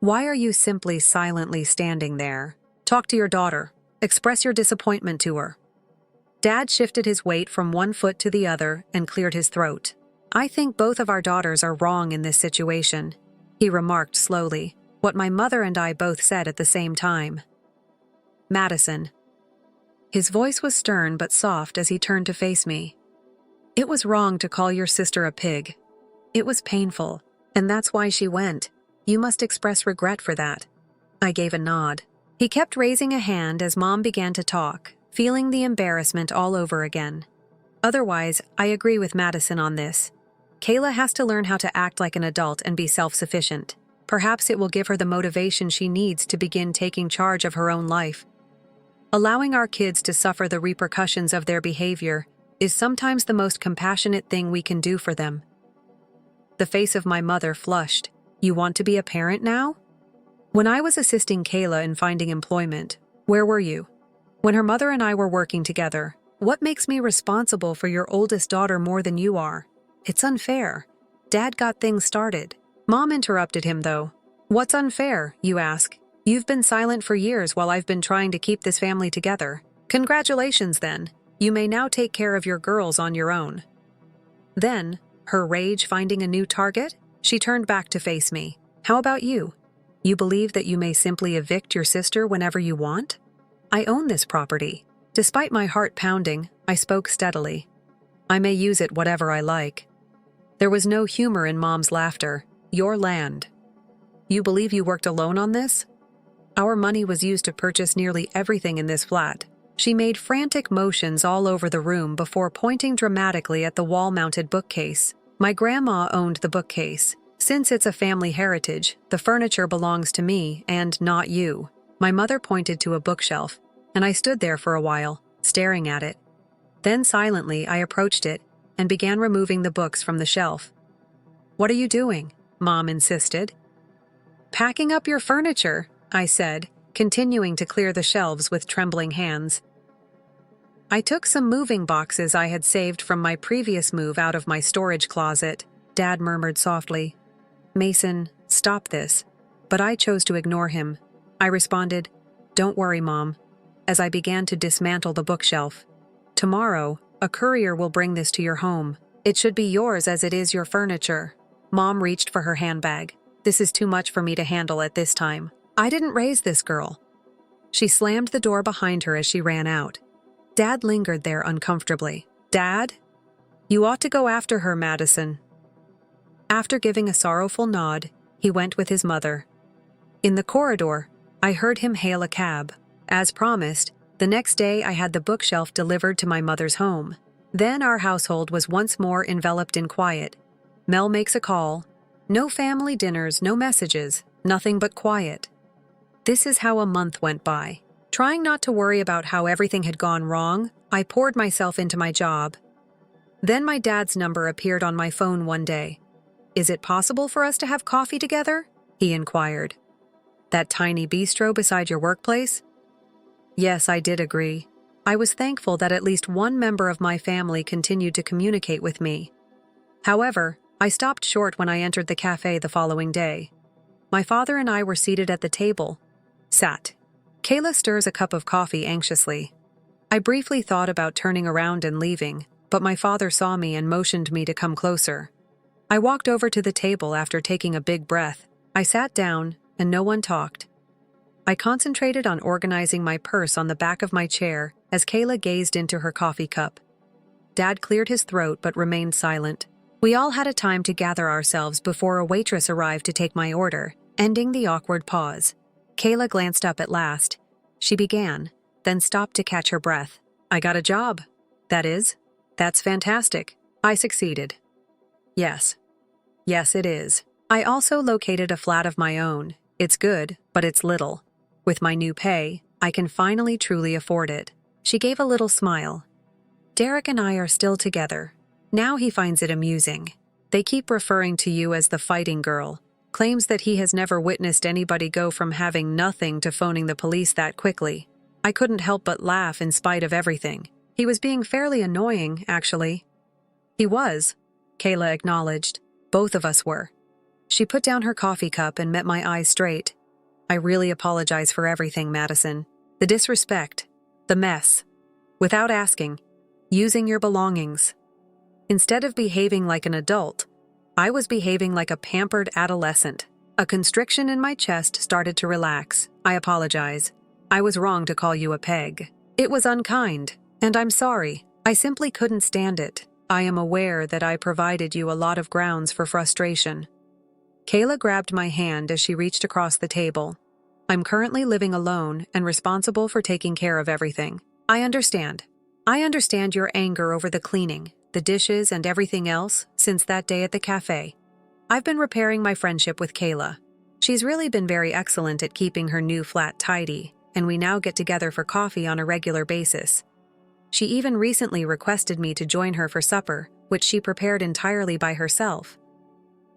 "Why are you simply silently standing there? Talk to your daughter. Express your disappointment to her." Dad shifted his weight from one foot to the other and cleared his throat. "I think both of our daughters are wrong in this situation," he remarked slowly, what my mother and I both said at the same time. "Madison." His voice was stern but soft as he turned to face me. "It was wrong to call your sister a pig. It was painful, and that's why she went. You must express regret for that." I gave a nod. He kept raising a hand as Mom began to talk, feeling the embarrassment all over again. "Otherwise, I agree with Madison on this. Kayla has to learn how to act like an adult and be self-sufficient. Perhaps it will give her the motivation she needs to begin taking charge of her own life. Allowing our kids to suffer the repercussions of their behavior is sometimes the most compassionate thing we can do for them." The face of my mother flushed. "You want to be a parent now?" "When I was assisting Kayla in finding employment, where were you? When her mother and I were working together, what makes me responsible for your oldest daughter more than you are? It's unfair. Dad got things started." Mom interrupted him, though. "What's unfair, you ask? You've been silent for years while I've been trying to keep this family together. Congratulations, then. You may now take care of your girls on your own." Then, her rage finding a new target, she turned back to face me. "How about you? You believe that you may simply evict your sister whenever you want? I own this property." Despite my heart pounding, I spoke steadily. "I may use it whatever I like." There was no humor in Mom's laughter. "Your land. You believe you worked alone on this? Our money was used to purchase nearly everything in this flat." She made frantic motions all over the room before pointing dramatically at the wall-mounted bookcase. "My grandma owned the bookcase. Since it's a family heritage, the furniture belongs to me and not you." My mother pointed to a bookshelf, and I stood there for a while, staring at it. Then silently I approached it and began removing the books from the shelf. "What are you doing?" Mom insisted. "Packing up your furniture," I said, continuing to clear the shelves with trembling hands. I took some moving boxes I had saved from my previous move out of my storage closet. Dad murmured softly, "Mason, stop this." But I chose to ignore him. I responded, "Don't worry, Mom. as I began to dismantle the bookshelf. "Tomorrow, a courier will bring this to your home. It should be yours as it is your furniture." Mom reached for her handbag. "This is too much for me to handle at this time. I didn't raise this girl." She slammed the door behind her as she ran out. Dad lingered there uncomfortably. "Dad? You ought to go after her, Madison." After giving a sorrowful nod, he went with his mother. In the corridor, I heard him hail a cab. As promised, the next day I had the bookshelf delivered to my mother's home. Then our household was once more enveloped in quiet. Mel makes a call. No family dinners, no messages, nothing but quiet. This is how a month went by. Trying not to worry about how everything had gone wrong, I poured myself into my job. Then my dad's number appeared on my phone one day. "Is it possible for us to have coffee together?" he inquired. "That tiny bistro beside your workplace?" Yes, I did agree. I was thankful that at least one member of my family continued to communicate with me. However, I stopped short when I entered the cafe the following day. My father and I were seated at the table. Sat. Kayla stirs a cup of coffee anxiously. I briefly thought about turning around and leaving, but my father saw me and motioned me to come closer. I walked over to the table after taking a big breath. I sat down, and no one talked. I concentrated on organizing my purse on the back of my chair as Kayla gazed into her coffee cup. Dad cleared his throat but remained silent. We all had a time to gather ourselves before a waitress arrived to take my order, ending the awkward pause. Kayla glanced up at last. She began, then stopped to catch her breath. "I got a job." "That is? That's fantastic." "I succeeded." "Yes. Yes, it is. I also located a flat of my own. It's good, but it's little. With my new pay, I can finally truly afford it." She gave a little smile. "Derek and I are still together. Now he finds it amusing. They keep referring to you as the fighting girl. Claims that he has never witnessed anybody go from having nothing to phoning the police that quickly. I couldn't help but laugh in spite of everything. He was being fairly annoying, actually." "He was," Kayla acknowledged. "Both of us were." She put down her coffee cup and met my eyes straight. "I really apologize for everything, Madison. The disrespect, the mess. Without asking, using your belongings. Instead of behaving like an adult, I was behaving like a pampered adolescent." A constriction in my chest started to relax. "I apologize. I was wrong to call you a peg. It was unkind, and I'm sorry. I simply couldn't stand it. I am aware that I provided you a lot of grounds for frustration." Kayla grabbed my hand as she reached across the table. "I'm currently living alone and responsible for taking care of everything. I understand. I understand your anger over the cleaning, the dishes, and everything else since that day at the cafe. I've been repairing my friendship with Kayla. She's really been very excellent at keeping her new flat tidy, and we now get together for coffee on a regular basis. She even recently requested me to join her for supper, which she prepared entirely by herself.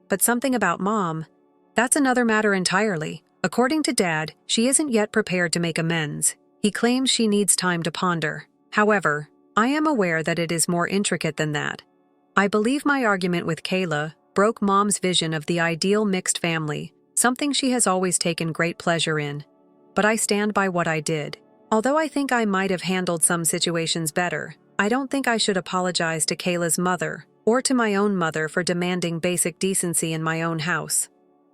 But something about Mom, that's another matter entirely. According to Dad, she isn't yet prepared to make amends. He claims she needs time to ponder. However, I am aware that it is more intricate than that. I believe my argument with Kayla broke Mom's vision of the ideal mixed family, something she has always taken great pleasure in. But I stand by what I did. Although I think I might have handled some situations better, I don't think I should apologize to Kayla's mother or to my own mother for demanding basic decency in my own house.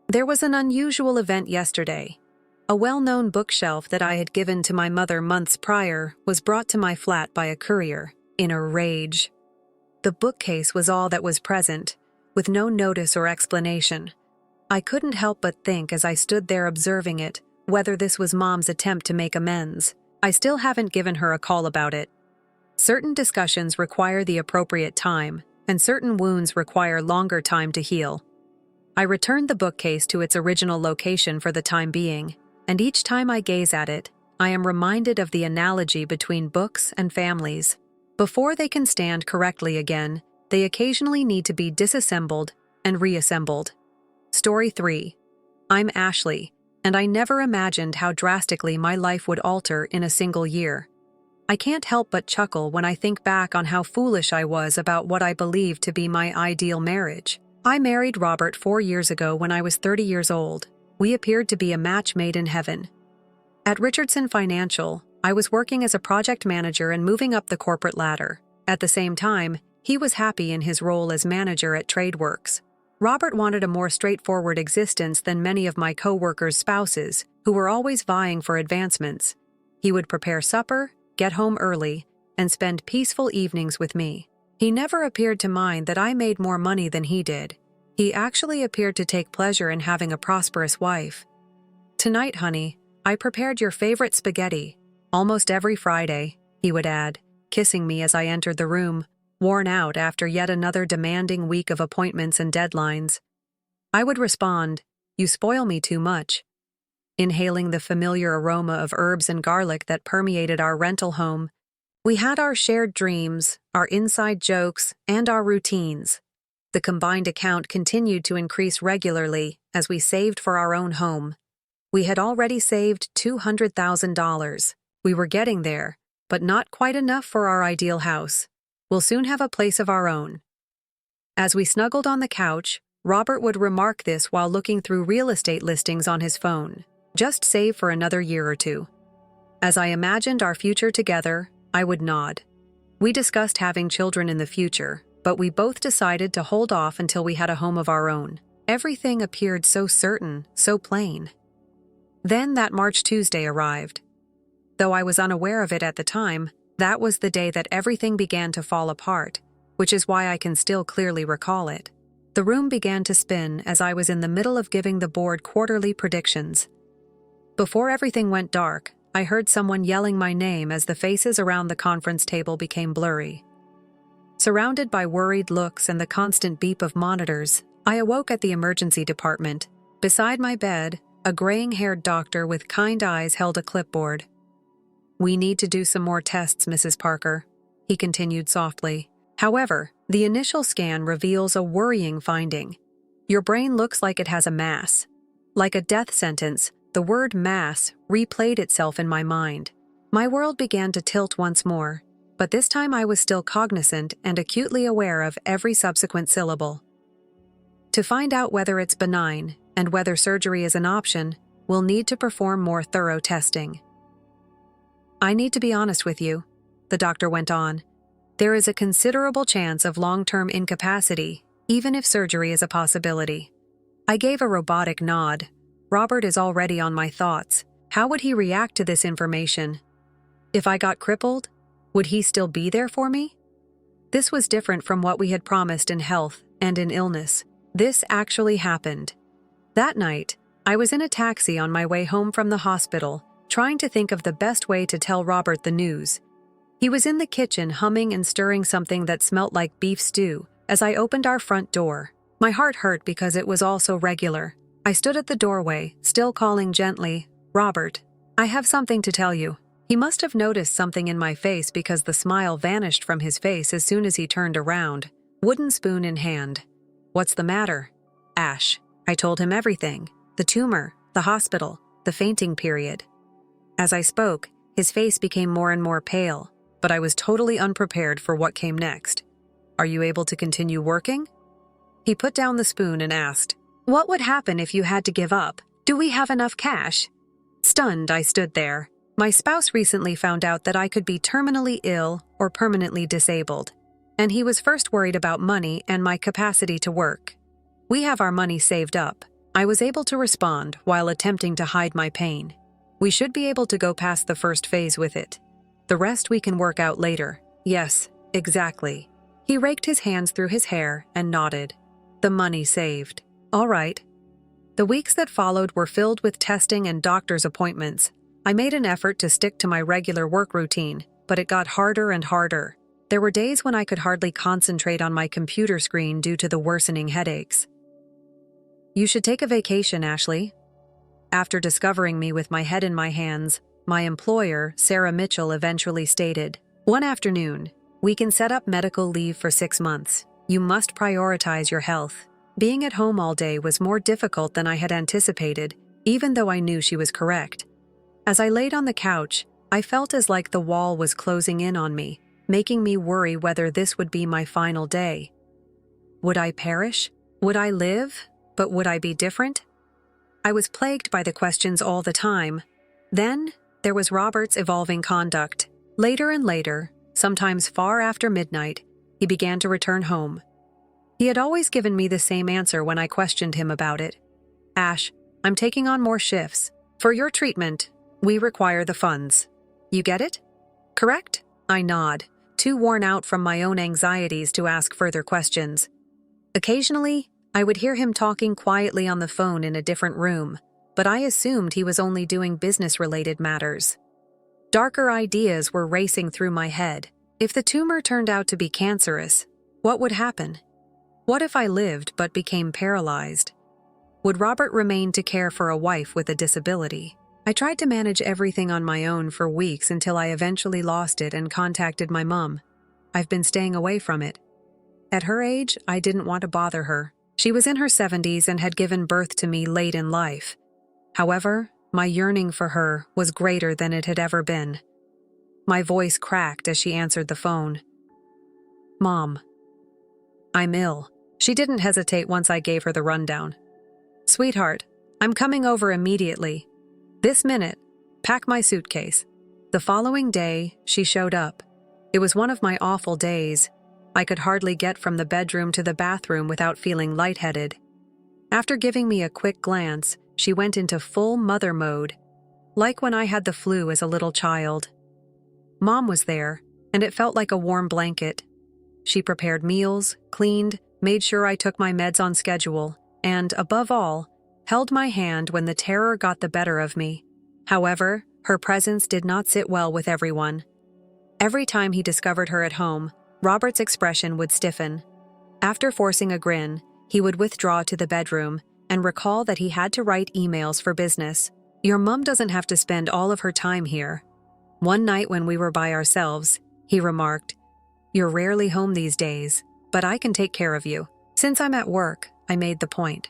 There was an unusual event yesterday. A well-known bookshelf that I had given to my mother months prior was brought to my flat by a courier, in a rage. The bookcase was all that was present, with no notice or explanation. I couldn't help but think as I stood there observing it, whether this was Mom's attempt to make amends. I still haven't given her a call about it. Certain discussions require the appropriate time, and certain wounds require longer time to heal. I returned the bookcase to its original location for the time being, and each time I gaze at it, I am reminded of the analogy between books and families. Before they can stand correctly again, they occasionally need to be disassembled and reassembled. Story 3. I'm Ashley, and I never imagined how drastically my life would alter in a single year. I can't help but chuckle when I think back on how foolish I was about what I believed to be my ideal marriage. I married Robert 4 years ago when I was 30 years old. We appeared to be a match made in heaven. At Richardson Financial, I was working as a project manager and moving up the corporate ladder. At the same time, he was happy in his role as manager at TradeWorks. Robert wanted a more straightforward existence than many of my co-workers' spouses, who were always vying for advancements. He would prepare supper, get home early, and spend peaceful evenings with me. He never appeared to mind that I made more money than he did. He actually appeared to take pleasure in having a prosperous wife. "Tonight, honey, I prepared your favorite spaghetti. Almost every Friday," he would add, kissing me as I entered the room, worn out after yet another demanding week of appointments and deadlines. I would respond, "You spoil me too much," inhaling the familiar aroma of herbs and garlic that permeated our rental home. We had our shared dreams, our inside jokes, and our routines. The combined account continued to increase regularly as we saved for our own home. We had already saved $200,000. We were getting there, but not quite enough for our ideal house. We'll soon have a place of our own. As we snuggled on the couch, Robert would remark this while looking through real estate listings on his phone. "Just save for another year or two." As I imagined our future together, I would nod. We discussed having children in the future, but we both decided to hold off until we had a home of our own. Everything appeared so certain, so plain. Then that March Tuesday arrived. Though I was unaware of it at the time, that was the day that everything began to fall apart, which is why I can still clearly recall it. The room began to spin as I was in the middle of giving the board quarterly predictions. Before everything went dark, I heard someone yelling my name as the faces around the conference table became blurry. Surrounded by worried looks and the constant beep of monitors, I awoke at the emergency department. Beside my bed, a graying-haired doctor with kind eyes held a clipboard. "We need to do some more tests, Mrs. Parker," he continued softly. "However, the initial scan reveals a worrying finding. Your brain looks like it has a mass." Like a death sentence, the word mass replayed itself in my mind. My world began to tilt once more, but this time I was still cognizant and acutely aware of every subsequent syllable. To find out whether it's benign and whether surgery is an option, we'll need to perform more thorough testing. "I need to be honest with you," the doctor went on. "There is a considerable chance of long-term incapacity, even if surgery is a possibility." I gave a robotic nod. Robert is already on my thoughts. How would he react to this information? If I got crippled, would he still be there for me? This was different from what we had promised in health and in illness. This actually happened. That night, I was in a taxi on my way home from the hospital, trying to think of the best way to tell Robert the news. He was in the kitchen humming and stirring something that smelt like beef stew as I opened our front door. My heart hurt because it was all so regular. I stood at the doorway, still calling gently, "Robert, I have something to tell you." He must have noticed something in my face because the smile vanished from his face as soon as he turned around, wooden spoon in hand. "What's the matter?" "Ash." I told him everything. The tumor, the hospital, the fainting period. As I spoke, his face became more and more pale, but I was totally unprepared for what came next. "Are you able to continue working?" He put down the spoon and asked, "What would happen if you had to give up? Do we have enough cash?" Stunned, I stood there. My spouse recently found out that I could be terminally ill or permanently disabled, and he was first worried about money and my capacity to work. "We have our money saved up." I was able to respond while attempting to hide my pain. "We should be able to go past the first phase with it. The rest we can work out later." "Yes, exactly." He raked his hands through his hair and nodded. "The money saved. All right." The weeks that followed were filled with testing and doctor's appointments. I made an effort to stick to my regular work routine, but it got harder and harder. There were days when I could hardly concentrate on my computer screen due to the worsening headaches. "You should take a vacation, Ashley." After discovering me with my head in my hands, my employer, Sarah Mitchell, eventually stated, "One afternoon, we can set up medical leave for 6 months. You must prioritize your health." Being at home all day was more difficult than I had anticipated, even though I knew she was correct. As I laid on the couch, I felt as like the wall was closing in on me, making me worry whether this would be my final day. Would I perish? Would I live? But would I be different? I was plagued by the questions all the time. Then, there was Robert's evolving conduct. Later and later, sometimes far after midnight, he began to return home. He had always given me the same answer when I questioned him about it. "Ash, I'm taking on more shifts. For your treatment, we require the funds. You get it? Correct?" I nod, too worn out from my own anxieties to ask further questions. Occasionally, I would hear him talking quietly on the phone in a different room, but I assumed he was only doing business-related matters. Darker ideas were racing through my head. If the tumor turned out to be cancerous, what would happen? What if I lived but became paralyzed? Would Robert remain to care for a wife with a disability? I tried to manage everything on my own for weeks until I eventually lost it and contacted my mom. I've been staying away from it. At her age, I didn't want to bother her. She was in her 70s and had given birth to me late in life. However, my yearning for her was greater than it had ever been. My voice cracked as she answered the phone. "Mom, I'm ill." She didn't hesitate once I gave her the rundown. "Sweetheart, I'm coming over immediately. This minute, pack my suitcase." The following day, she showed up. It was one of my awful days. I could hardly get from the bedroom to the bathroom without feeling lightheaded. After giving me a quick glance, she went into full mother mode, like when I had the flu as a little child. Mom was there, and it felt like a warm blanket. She prepared meals, cleaned, made sure I took my meds on schedule, and, above all, held my hand when the terror got the better of me. However, her presence did not sit well with everyone. Every time he discovered her at home, Robert's expression would stiffen. After forcing a grin, he would withdraw to the bedroom and recall that he had to write emails for business. "Your mom doesn't have to spend all of her time here." One night when we were by ourselves, he remarked, "You're rarely home these days, but I can take care of you." Since I'm at work, I made the point.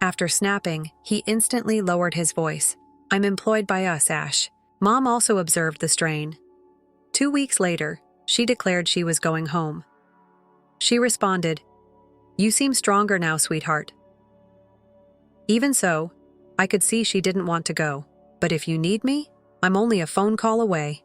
After snapping, he instantly lowered his voice. "I'm employed by us, Ash." Mom also observed the strain. 2 weeks later, she declared she was going home. She responded, "You seem stronger now, sweetheart." Even so, I could see she didn't want to go. "But if you need me, I'm only a phone call away."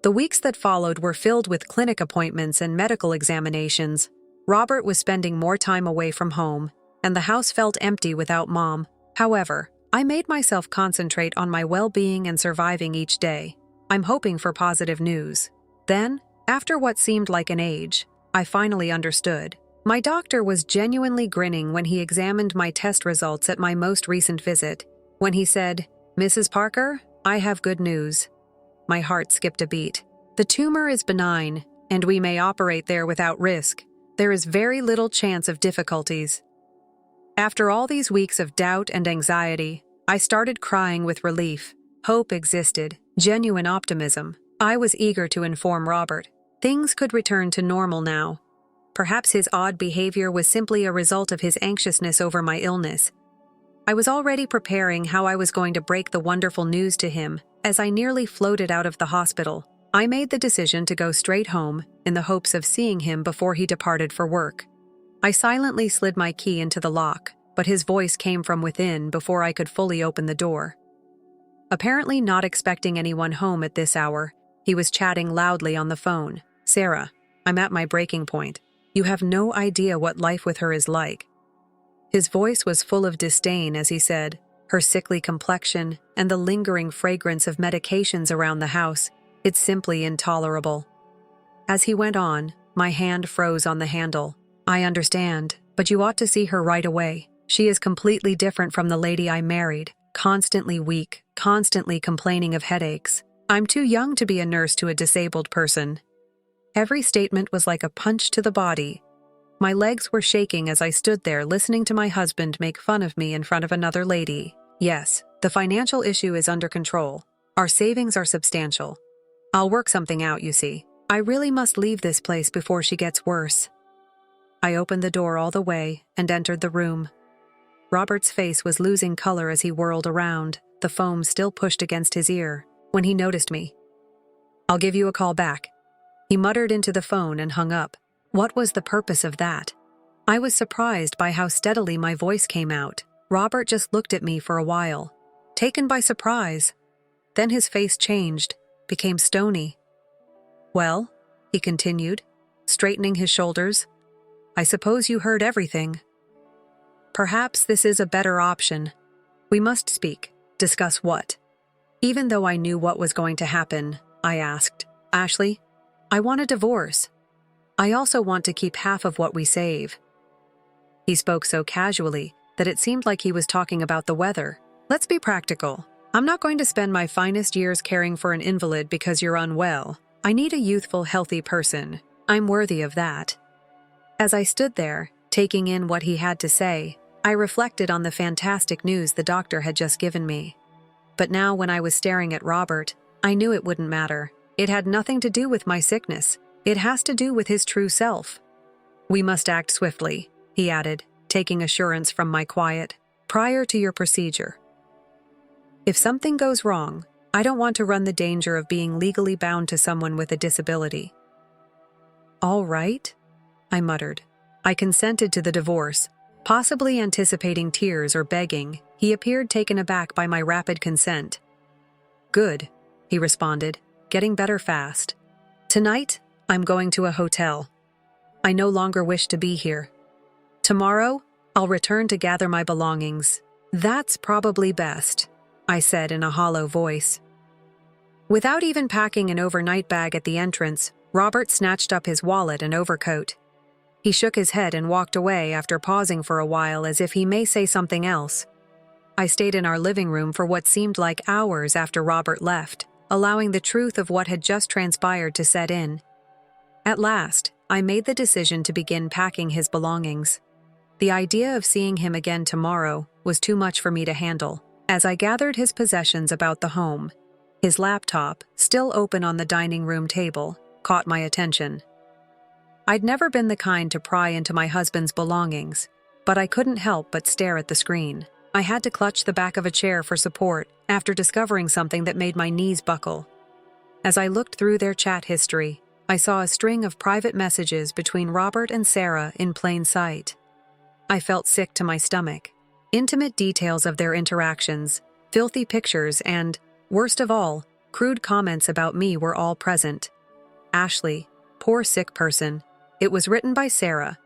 The weeks that followed were filled with clinic appointments and medical examinations. Robert was spending more time away from home, and the house felt empty without Mom. However, I made myself concentrate on my well-being and surviving each day. I'm hoping for positive news. Then, after what seemed like an age, I finally understood. My doctor was genuinely grinning when he examined my test results at my most recent visit. When he said, "Mrs. Parker, I have good news." My heart skipped a beat. The tumor is benign, and we may operate there without risk. There is very little chance of difficulties. After all these weeks of doubt and anxiety, I started crying with relief. Hope existed, genuine optimism. I was eager to inform Robert. Things could return to normal now. Perhaps his odd behavior was simply a result of his anxiousness over my illness. I was already preparing how I was going to break the wonderful news to him as I nearly floated out of the hospital. I made the decision to go straight home in the hopes of seeing him before he departed for work. I silently slid my key into the lock, but his voice came from within before I could fully open the door. Apparently not expecting anyone home at this hour, he was chatting loudly on the phone. "Sarah, I'm at my breaking point. You have no idea what life with her is like." His voice was full of disdain as he said, "Her sickly complexion and the lingering fragrance of medications around the house, it's simply intolerable." As he went on, my hand froze on the handle. "I understand, but you ought to see her right away. She is completely different from the lady I married, constantly weak, constantly complaining of headaches. I'm too young to be a nurse to a disabled person." Every statement was like a punch to the body. My legs were shaking as I stood there listening to my husband make fun of me in front of another lady. "Yes, the financial issue is under control. Our savings are substantial. I'll work something out, you see. I really must leave this place before she gets worse." I opened the door all the way and entered the room. Robert's face was losing color as he whirled around, the foam still pushed against his ear, when he noticed me. "I'll give you a call back." He muttered into the phone and hung up. What was the purpose of that? I was surprised by how steadily my voice came out. Robert just looked at me for a while, taken by surprise. Then his face changed, became stony. "Well," he continued, straightening his shoulders, "I suppose you heard everything. Perhaps this is a better option. We must speak. Discuss what?" Even though I knew what was going to happen, I asked, "Ashley, I want a divorce. I also want to keep half of what we save." He spoke so casually that it seemed like he was talking about the weather. "Let's be practical. I'm not going to spend my finest years caring for an invalid because you're unwell. I need a youthful, healthy person. I'm worthy of that." As I stood there, taking in what he had to say, I reflected on the fantastic news the doctor had just given me. But now when I was staring at Robert, I knew it wouldn't matter. It had nothing to do with my sickness. It has to do with his true self. "We must act swiftly," he added, taking assurance from my quiet, "prior to your procedure. If something goes wrong, I don't want to run the danger of being legally bound to someone with a disability." "All right," I muttered. I consented to the divorce, possibly anticipating tears or begging. He appeared taken aback by my rapid consent. "Good," he responded, getting better fast. "Tonight, I'm going to a hotel. I no longer wish to be here. Tomorrow, I'll return to gather my belongings." "That's probably best," I said in a hollow voice. Without even packing an overnight bag at the entrance, Robert snatched up his wallet and overcoat. He shook his head and walked away after pausing for a while as if he may say something else. I stayed in our living room for what seemed like hours after Robert left, allowing the truth of what had just transpired to set in. At last, I made the decision to begin packing his belongings. The idea of seeing him again tomorrow was too much for me to handle. As I gathered his possessions about the home, his laptop, still open on the dining room table, caught my attention. I'd never been the kind to pry into my husband's belongings, but I couldn't help but stare at the screen. I had to clutch the back of a chair for support after discovering something that made my knees buckle. As I looked through their chat history, I saw a string of private messages between Robert and Sarah in plain sight. I felt sick to my stomach. Intimate details of their interactions, filthy pictures, and, worst of all, crude comments about me were all present. "Ashley, poor sick person. It was written by Sarah.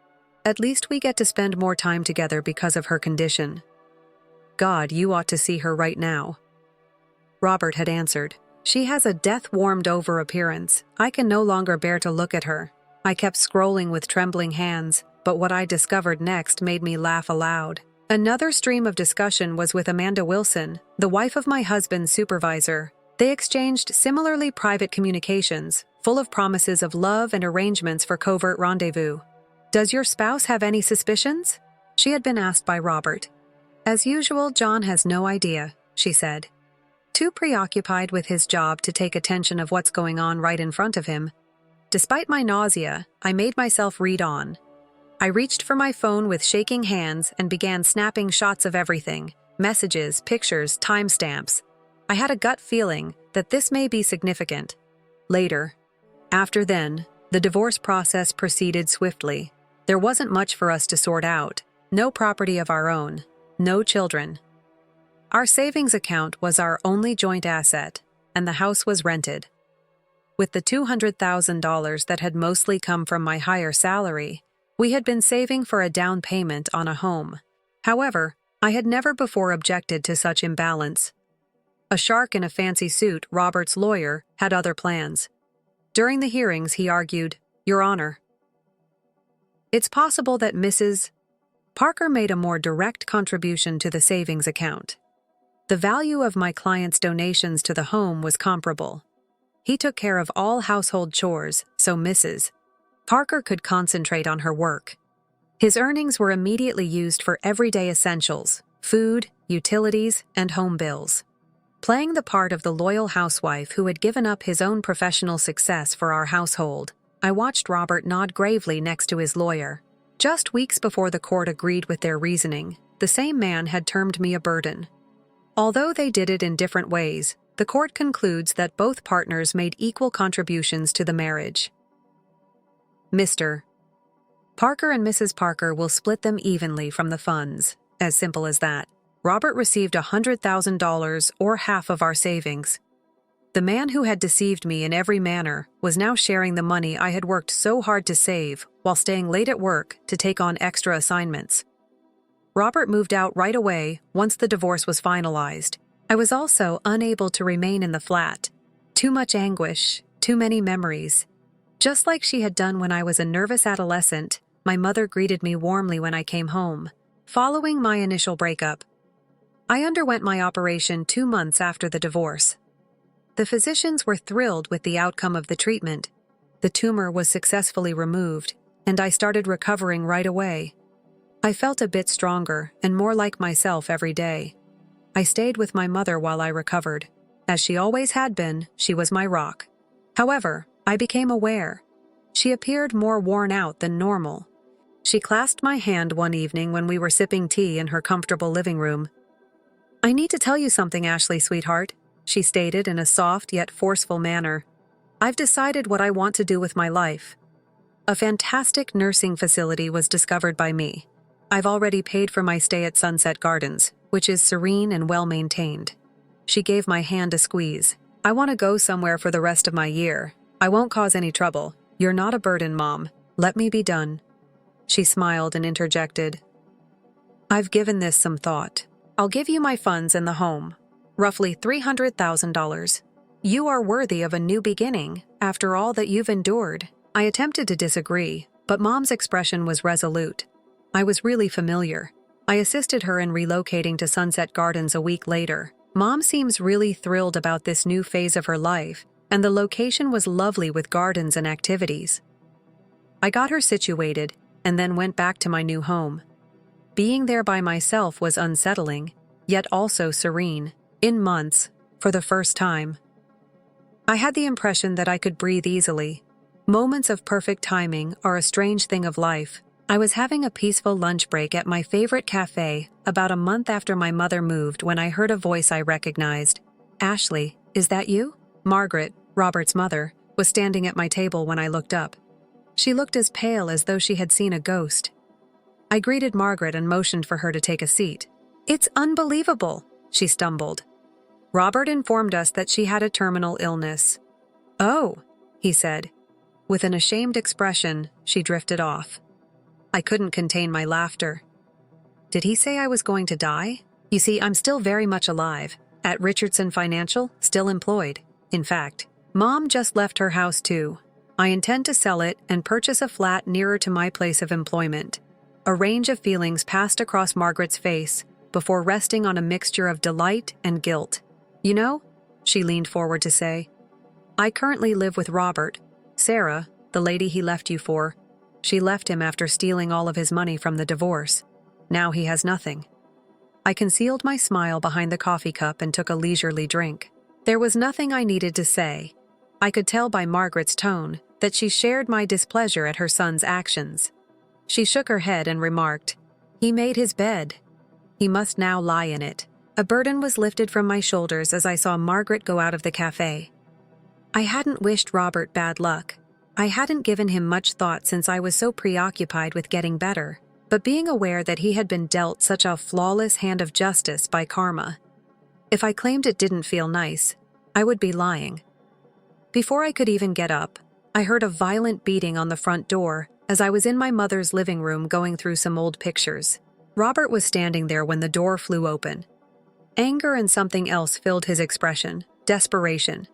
At least we get to spend more time together because of her condition. God, you ought to see her right now." Robert had answered, "She has a death-warmed-over appearance. I can no longer bear to look at her." I kept scrolling with trembling hands, but what I discovered next made me laugh aloud. Another stream of discussion was with Amanda Wilson, the wife of my husband's supervisor. They exchanged similarly private communications, full of promises of love and arrangements for covert rendezvous. "Does your spouse have any suspicions?" she had been asked by Robert. "As usual, John has no idea," she said. Too preoccupied with his job to take attention of what's going on right in front of him. Despite my nausea, I made myself read on. I reached for my phone with shaking hands and began snapping shots of everything: messages, pictures, timestamps. I had a gut feeling that this may be significant. Later. After then, the divorce process proceeded swiftly. There wasn't much for us to sort out. No property of our own. No children. Our savings account was our only joint asset, and the house was rented. With the $200,000 that had mostly come from my higher salary, we had been saving for a down payment on a home. However, I had never before objected to such imbalance. A shark in a fancy suit, Robert's lawyer, had other plans. During the hearings, he argued, "Your Honor, it's possible that Mrs. Parker made a more direct contribution to the savings account. The value of my client's donations to the home was comparable. He took care of all household chores, so Mrs. Parker could concentrate on her work. His earnings were immediately used for everyday essentials, food, utilities, and home bills. Playing the part of the loyal housewife who had given up his own professional success for our household, I watched Robert nod gravely next to his lawyer. Just weeks before the court agreed with their reasoning, the same man had termed me a burden. Although they did it in different ways, the court concludes that both partners made equal contributions to the marriage. Mr. Parker and Mrs. Parker will split them evenly from the funds, as simple as that. Robert received $100,000 or half of our savings. The man who had deceived me in every manner was now sharing the money I had worked so hard to save while staying late at work to take on extra assignments. Robert moved out right away once the divorce was finalized. I was also unable to remain in the flat. Too much anguish, too many memories. Just like she had done when I was a nervous adolescent, my mother greeted me warmly when I came home. Following my initial breakup, I underwent my operation 2 months after the divorce. The physicians were thrilled with the outcome of the treatment. The tumor was successfully removed, and I started recovering right away. I felt a bit stronger and more like myself every day. I stayed with my mother while I recovered. As she always had been, she was my rock. However, I became aware. She appeared more worn out than normal. She clasped my hand one evening when we were sipping tea in her comfortable living room. "I need to tell you something, Ashley, sweetheart," she stated in a soft yet forceful manner. "I've decided what I want to do with my life. A fantastic nursing facility was discovered by me. I've already paid for my stay at Sunset Gardens, which is serene and well-maintained." She gave my hand a squeeze. "I want to go somewhere for the rest of my year. I won't cause any trouble. You're not a burden, Mom. Let me be done." She smiled and interjected, "I've given this some thought. I'll give you my funds and the home. Roughly $300,000. You are worthy of a new beginning after all that you've endured." I attempted to disagree, but Mom's expression was resolute. I was really familiar. I assisted her in relocating to Sunset Gardens a week later. Mom seems really thrilled about this new phase of her life, and the location was lovely with gardens and activities. I got her situated and then went back to my new home. Being there by myself was unsettling, yet also serene. In months, for the first time, I had the impression that I could breathe easily. Moments of perfect timing are a strange thing of life. I was having a peaceful lunch break at my favorite cafe about a month after my mother moved when I heard a voice I recognized. "Ashley, is that you?" Margaret, Robert's mother, was standing at my table when I looked up. She looked as pale as though she had seen a ghost. I greeted Margaret and motioned for her to take a seat. "It's unbelievable," she stumbled. "Robert informed us that she had a terminal illness." "Oh," he said. With an ashamed expression, she drifted off. I couldn't contain my laughter. Did he say I was going to die? You see, I'm still very much alive. At Richardson Financial, still employed. In fact, Mom just left her house too. I intend to sell it and purchase a flat nearer to my place of employment. A range of feelings passed across Margaret's face before resting on a mixture of delight and guilt. "You know," she leaned forward to say, "I currently live with Robert. Sarah, the lady he left you for, she left him after stealing all of his money from the divorce. Now he has nothing." I concealed my smile behind the coffee cup and took a leisurely drink. There was nothing I needed to say. I could tell by Margaret's tone that she shared my displeasure at her son's actions. She shook her head and remarked, "He made his bed. He must now lie in it." A burden was lifted from my shoulders as I saw Margaret go out of the cafe. I hadn't wished Robert bad luck. I hadn't given him much thought since I was so preoccupied with getting better, but being aware that he had been dealt such a flawless hand of justice by karma. If I claimed it didn't feel nice, I would be lying. Before I could even get up, I heard a violent beating on the front door as I was in my mother's living room going through some old pictures. Robert was standing there when the door flew open. Anger and something else filled his expression, desperation.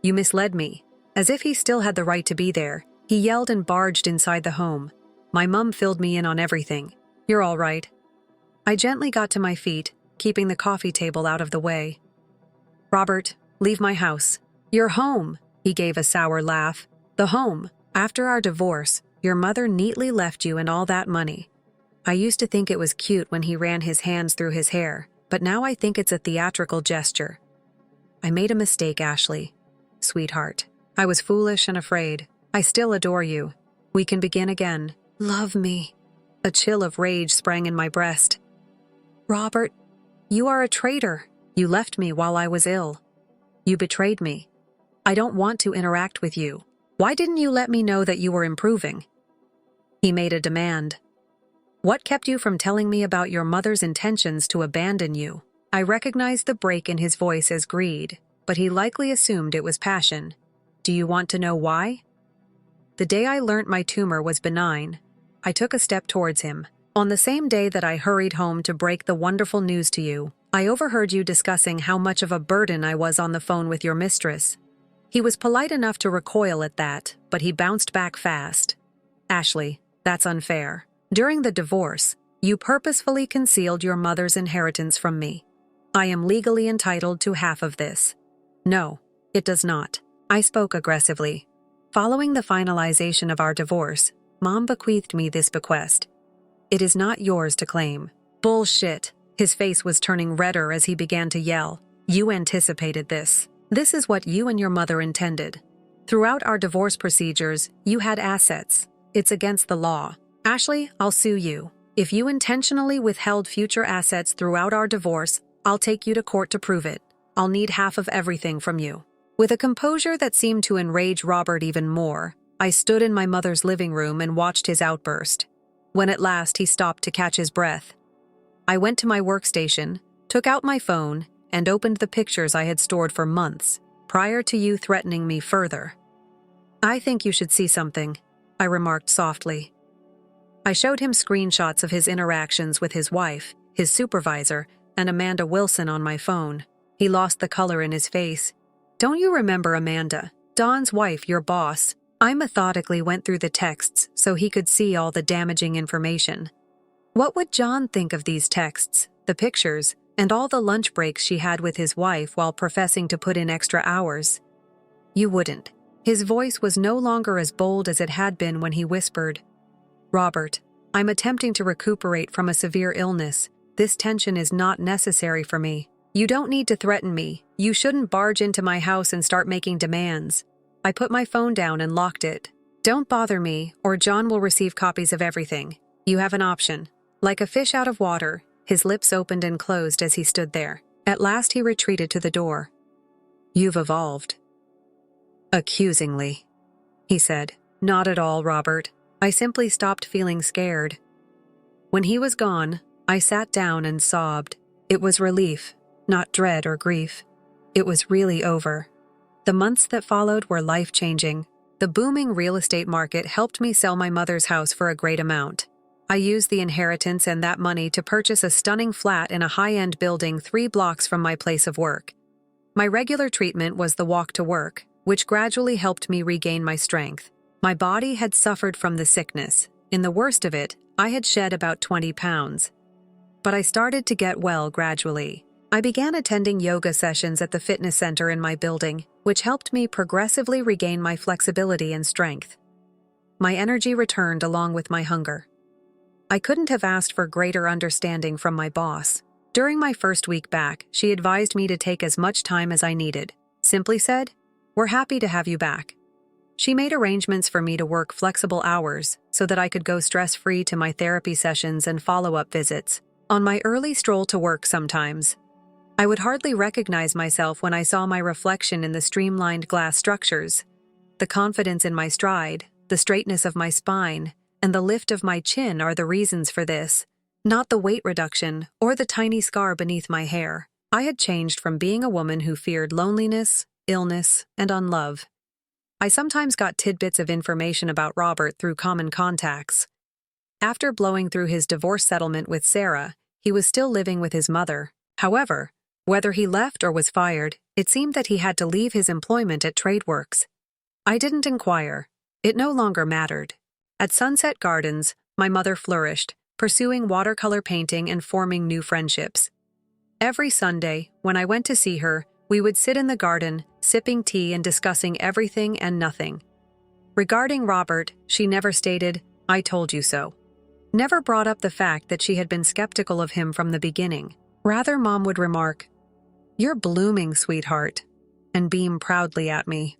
"You misled me." As if he still had the right to be there, he yelled and barged inside the home. My mum filled me in on everything. "You're all right." I gently got to my feet, keeping the coffee table out of the way. "Robert, leave my house." "Your home," he gave a sour laugh. "The home. After our divorce, your mother neatly left you and all that money." I used to think it was cute when he ran his hands through his hair, but now I think it's a theatrical gesture. "I made a mistake, Ashley. Sweetheart. I was foolish and afraid. I still adore you. We can begin again." "Love me." A chill of rage sprang in my breast. "Robert, you are a traitor. You left me while I was ill. You betrayed me. I don't want to interact with you. Why didn't you let me know that you were improving?" He made a demand. "What kept you from telling me about your mother's intentions to abandon you?" I recognized the break in his voice as greed, but he likely assumed it was passion. Do you want to know why? The day I learnt my tumor was benign, I took a step towards him. On the same day that I hurried home to break the wonderful news to you, I overheard you discussing how much of a burden I was on the phone with your mistress. He was polite enough to recoil at that, but he bounced back fast. Ashley, that's unfair. During the divorce, you purposefully concealed your mother's inheritance from me. I am legally entitled to half of this. No, it does not. I spoke aggressively. Following the finalization of our divorce, Mom bequeathed me this bequest. It is not yours to claim. Bullshit. His face was turning redder as he began to yell. You anticipated this. This is what you and your mother intended. Throughout our divorce procedures, you had assets. It's against the law. Ashley, I'll sue you. If you intentionally withheld future assets throughout our divorce, I'll take you to court to prove it. I'll need half of everything from you. With a composure that seemed to enrage Robert even more, I stood in my mother's living room and watched his outburst. When at last he stopped to catch his breath, I went to my workstation, took out my phone, and opened the pictures I had stored for months, prior to you threatening me further. I think you should see something, I remarked softly. I showed him screenshots of his interactions with his wife, his supervisor, and Amanda Wilson on my phone. He lost the color in his face. Don't you remember Amanda, Don's wife, your boss? I methodically went through the texts so he could see all the damaging information. What would John think of these texts, the pictures, and all the lunch breaks she had with his wife while professing to put in extra hours? You wouldn't. His voice was no longer as bold as it had been when he whispered, Robert, I'm attempting to recuperate from a severe illness. This tension is not necessary for me. You don't need to threaten me. You shouldn't barge into my house and start making demands. I put my phone down and locked it. Don't bother me, or John will receive copies of everything. You have an option. Like a fish out of water, his lips opened and closed as he stood there. At last he retreated to the door. You've evolved. Accusingly, he said. Not at all, Robert. I simply stopped feeling scared. When he was gone, I sat down and sobbed. It was relief, not dread or grief. It was really over. The months that followed were life-changing. The booming real estate market helped me sell my mother's house for a great amount. I used the inheritance and that money to purchase a stunning flat in a high-end building 3 blocks from my place of work. My regular treatment was the walk to work, which gradually helped me regain my strength. My body had suffered from the sickness. In the worst of it, I had shed about 20 pounds. But I started to get well gradually. I began attending yoga sessions at the fitness center in my building, which helped me progressively regain my flexibility and strength. My energy returned along with my hunger. I couldn't have asked for greater understanding from my boss. During my first week back, she advised me to take as much time as I needed. Simply said, "We're happy to have you back." She made arrangements for me to work flexible hours so that I could go stress-free to my therapy sessions and follow-up visits. On my early stroll to work sometimes, I would hardly recognize myself when I saw my reflection in the streamlined glass structures. The confidence in my stride, the straightness of my spine, and the lift of my chin are the reasons for this, not the weight reduction or the tiny scar beneath my hair. I had changed from being a woman who feared loneliness, illness, and unlove. I sometimes got tidbits of information about Robert through common contacts. After blowing through his divorce settlement with Sarah, he was still living with his mother. However, whether he left or was fired, it seemed that he had to leave his employment at TradeWorks. I didn't inquire. It no longer mattered. At Sunset Gardens, my mother flourished, pursuing watercolor painting and forming new friendships. Every Sunday, when I went to see her, we would sit in the garden, sipping tea and discussing everything and nothing. Regarding Robert, she never stated, "I told you so." Never brought up the fact that she had been skeptical of him from the beginning. Rather, Mom would remark, "You're blooming, sweetheart," and beam proudly at me.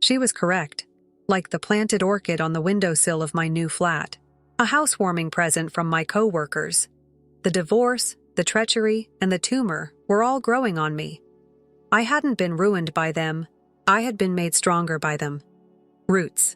She was correct, like the planted orchid on the windowsill of my new flat, a housewarming present from my co-workers. The divorce, the treachery, and the tumor were all growing on me. I hadn't been ruined by them. I had been made stronger by them. Roots.